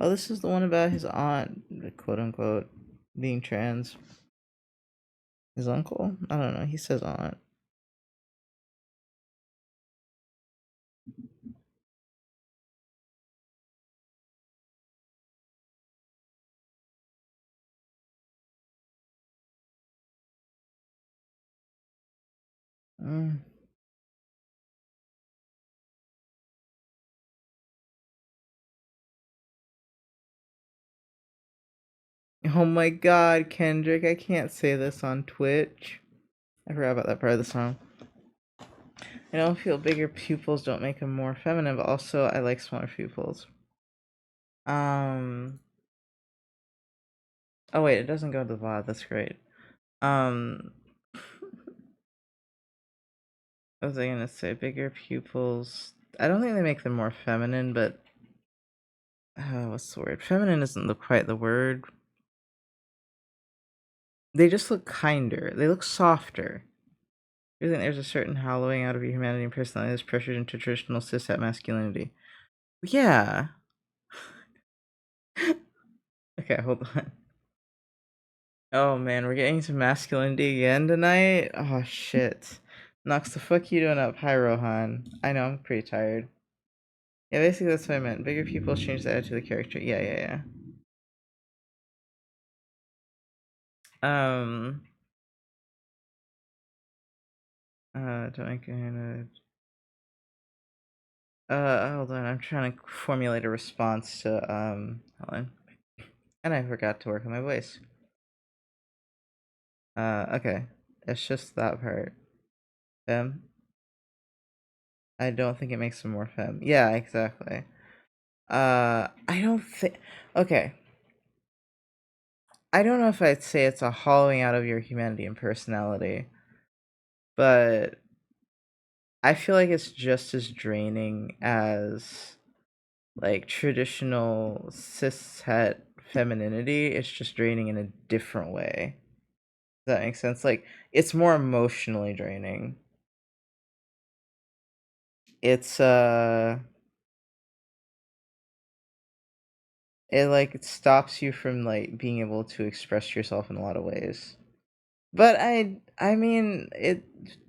Oh, this is the one about his aunt, quote unquote, being trans. His uncle? I don't know. He says aunt. Mm. Oh my god, Kendrick, I can't say this on Twitch. I forgot about that part of the song. I don't feel bigger pupils don't make them more feminine, but also I like smaller pupils. Oh wait, it doesn't go to the VOD, that's great. What was I gonna say? Bigger pupils. I don't think they make them more feminine, but what's the word? Feminine isn't quite the word. They just look kinder. They look softer. I think there's a certain hollowing out of your humanity and personality that's pressured into traditional cishet masculinity. Yeah. Okay, hold on. Oh man, we're getting to masculinity again tonight? Oh shit. Nox, the fuck you doing up? Hi, Rohan. I know, I'm pretty tired. Yeah, basically that's what I meant. Bigger people change the attitude of the character. Yeah, yeah, yeah. Don't make it. Hold on. I'm trying to formulate a response to hold on. And I forgot to work on my voice. Okay. It's just that part. Fem. I don't think it makes them more fem. Yeah, exactly. I don't think. Okay. I don't know if I'd say it's a hollowing out of your humanity and personality. but I feel like it's just as draining as like traditional cishet femininity. It's just draining in a different way. Does that make sense? Like it's more emotionally draining. It's it like it stops you from like being able to express yourself in a lot of ways. But I mean it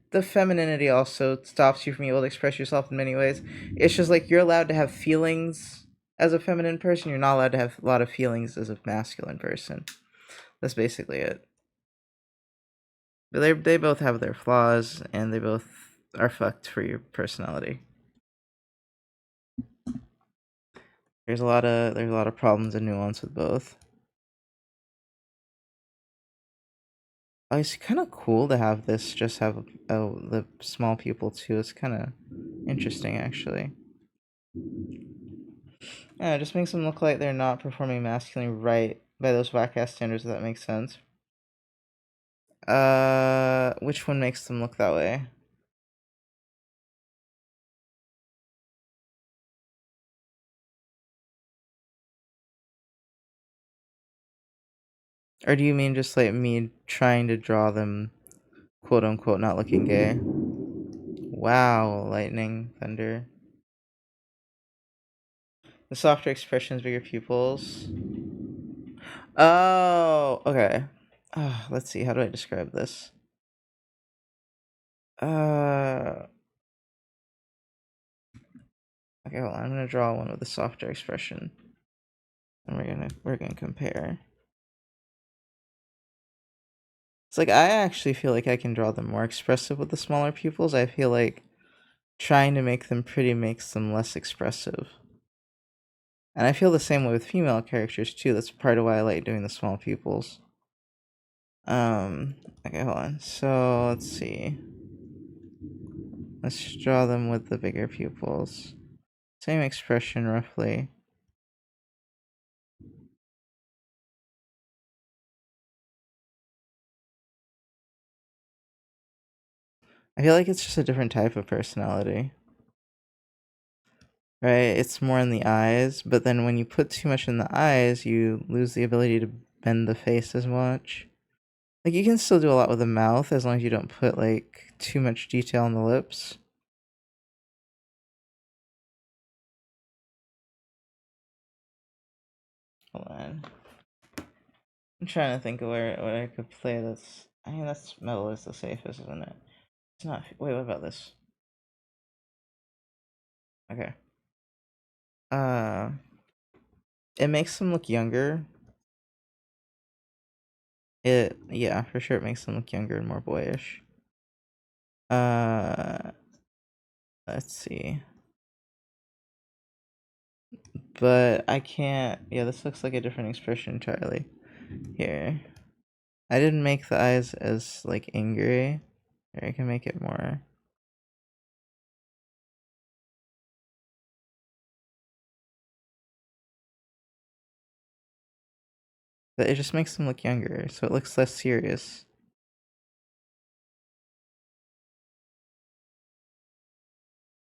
the femininity also stops you from being able to express yourself in many ways. It's just like you're allowed to have feelings as a feminine person, you're not allowed to have a lot of feelings as a masculine person. That's basically it. But they both have their flaws and they both are fucked for your personality. There's a lot of problems and nuance with both. Oh, it's kind of cool to have this just have the small pupil too. It's kind of interesting actually. Yeah, it just makes them look like they're not performing masculinely right by those whack ass standards. If that makes sense. Which one makes them look that way? Or do you mean just like me trying to draw them, quote unquote, not looking gay? Wow, lightning, thunder. The softer expressions, bigger pupils. Oh, okay. Let's see. How do I describe this? Uh, okay, hold on. I'm gonna draw one with a softer expression, and we're gonna compare. It's like I actually feel like I can draw them more expressive with the smaller pupils. I feel like trying to make them pretty makes them less expressive. And I feel the same way with female characters too. That's part of why I like doing the small pupils. Okay, hold on. So let's see. Let's draw them with the bigger pupils. Same expression roughly. I feel like it's just a different type of personality. Right? It's more in the eyes, but then when you put too much in the eyes, you lose the ability to bend the face as much. Like you can still do a lot with the mouth as long as you don't put like too much detail on the lips. Hold on. I'm trying to think of where I could play this. I mean that's metal is the safest, isn't it? It's not wait, what about this? Okay. Uh it makes them look younger. It yeah, for sure it makes them look younger and more boyish. Uh let's see. But I can't. Yeah, this looks like a different expression entirely. Here. I didn't make the eyes as, like, angry. Here, I can make it more. But it just makes them look younger, so it looks less serious.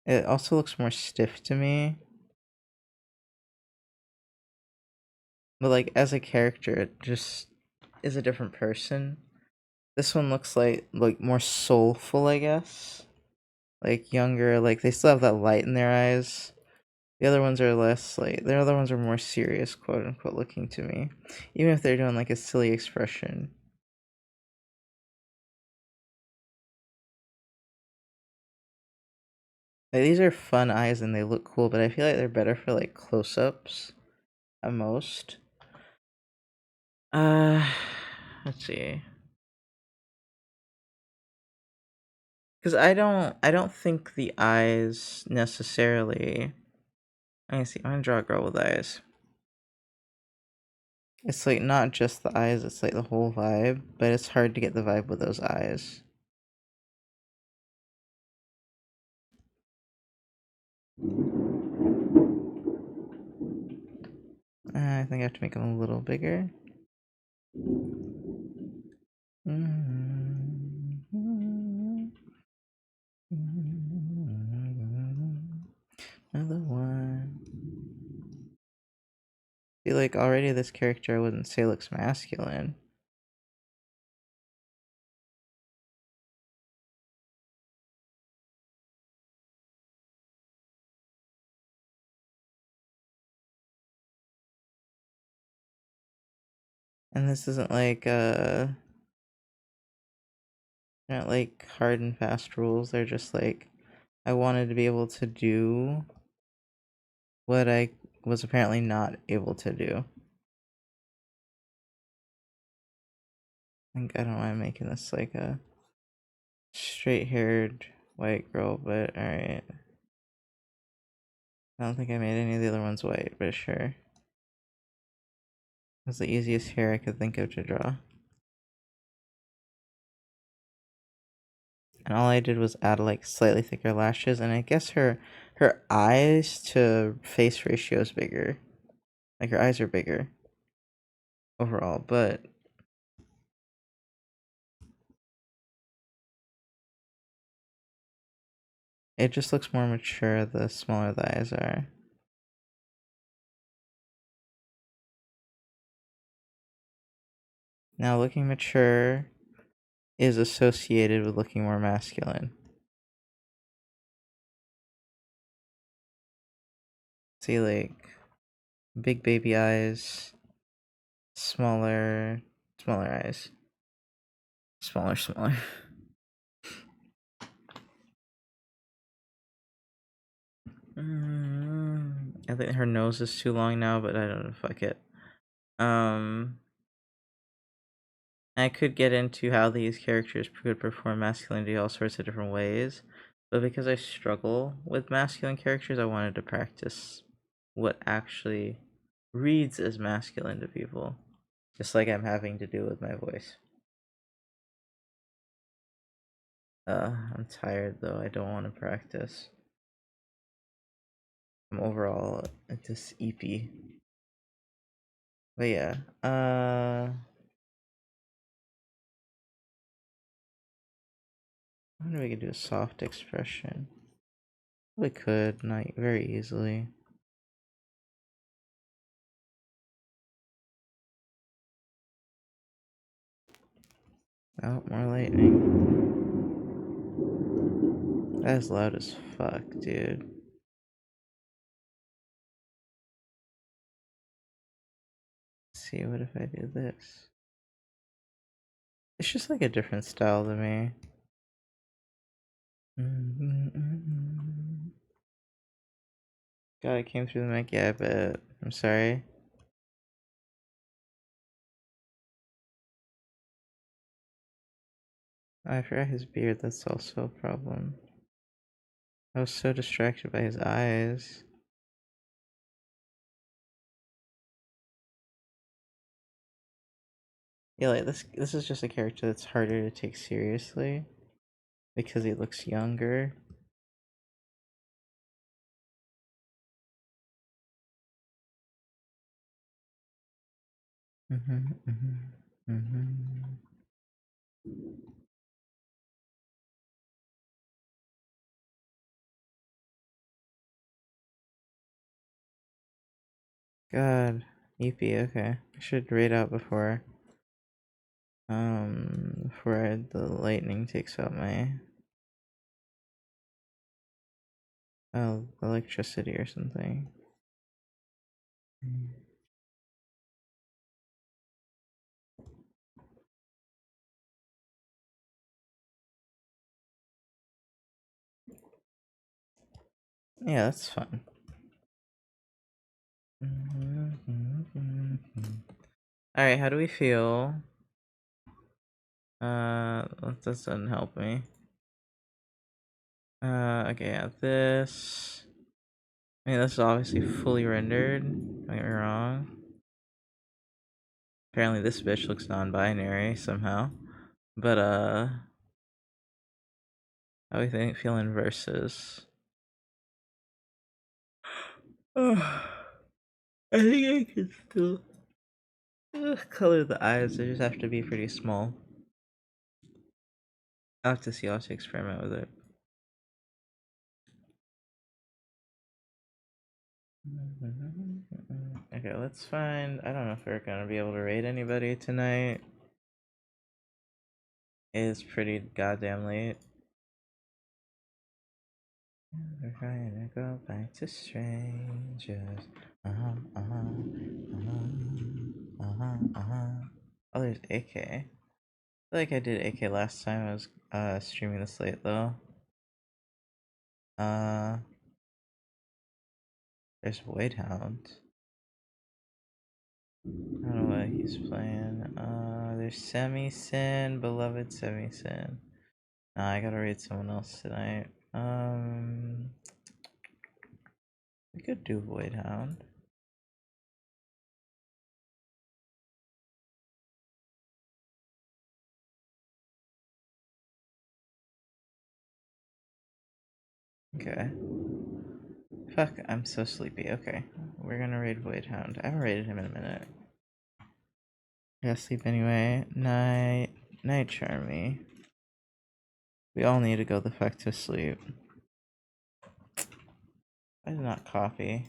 It also looks more stiff to me. But, like, as a character, it just is a different person. This one looks like more soulful, I guess. Like, younger, like, they still have that light in their eyes. The other ones are less like the other ones are more serious, quote unquote, looking to me. Even if they're doing like a silly expression. Like these are fun eyes and they look cool, but I feel like they're better for like close ups at most. Uh let's see. Because I don't think the eyes necessarily I can see I'm gonna draw a girl with eyes. It's like not just the eyes, it's like the whole vibe, but it's hard to get the vibe with those eyes. I think I have to make them a little bigger. Mm-hmm. Another one. See, like, already this character I wouldn't say looks masculine. And this isn't like, not like hard and fast rules. They're just like, I wanted to be able to do what I was apparently not able to do. I don't know why I'm making this like a straight haired white girl, but alright. I don't think I made any of the other ones white, but sure. That's the easiest hair I could think of to draw. And all I did was add like slightly thicker lashes, and I guess her eyes to face ratio is bigger. Like her eyes are bigger overall, but it just looks more mature the smaller the eyes are. Now looking mature is associated with looking more masculine. See, like big baby eyes, smaller eyes. Smaller. I think her nose is too long now, but I don't know, fuck it. I could get into how these characters could perform masculinity all sorts of different ways, but because I struggle with masculine characters, I wanted to practice what actually reads as masculine to people, just like I'm having to do with my voice. I'm tired though. I don't want to practice. I'm overall just eepy. But yeah, I wonder if we could do a soft expression. We could, not very easily. Oh, more lightning. That's loud as fuck, dude. Let's see, what if I do this? It's just like a different style to me. God, it came through the mic. Yeah, I bet. I'm sorry. Oh, I forgot his beard. That's also a problem. I was so distracted by his eyes. Yeah, like this is just a character that's harder to take seriously because he looks younger. God, EP. Okay, I should read out before the lightning takes out my electricity or something. Yeah, that's fun. All right, how do we feel? That doesn't help me. Okay, yeah, this. I mean, this is obviously fully rendered. Don't get me wrong. Apparently, this bitch looks non-binary somehow. But how do we feeling versus? I think I can still color the eyes. They just have to be pretty small. I'll have to see. I'll have to experiment with it. Okay, let's find. I don't know if we're gonna be able to raid anybody tonight. It is pretty goddamn late. We're trying to go back to strangers. Oh, there's AK. I feel like I did AK last time I was streaming this late though. Uh, there's White Hound. I don't know what he's playing. There's Semi-Sin, beloved Semi-Sin. Nah, I gotta raid someone else tonight. We could do Void Hound. Okay. Fuck, I'm so sleepy. Okay, we're gonna raid Void Hound. I haven't raided him in a minute. I gotta sleep anyway. Night, Charmy. We all need to go the fuck to sleep. Why is it not coffee?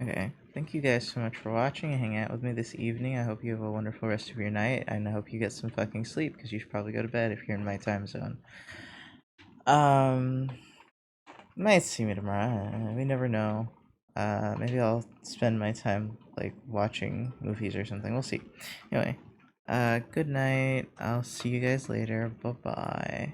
Okay, thank you guys so much for watching and hanging out with me this evening. I hope you have a wonderful rest of your night, and I hope you get some fucking sleep, because you should probably go to bed if you're in my time zone. Might see me tomorrow. We never know. Maybe I'll spend my time like watching movies or something. We'll see. Anyway, good night. I'll see you guys later. Bye bye.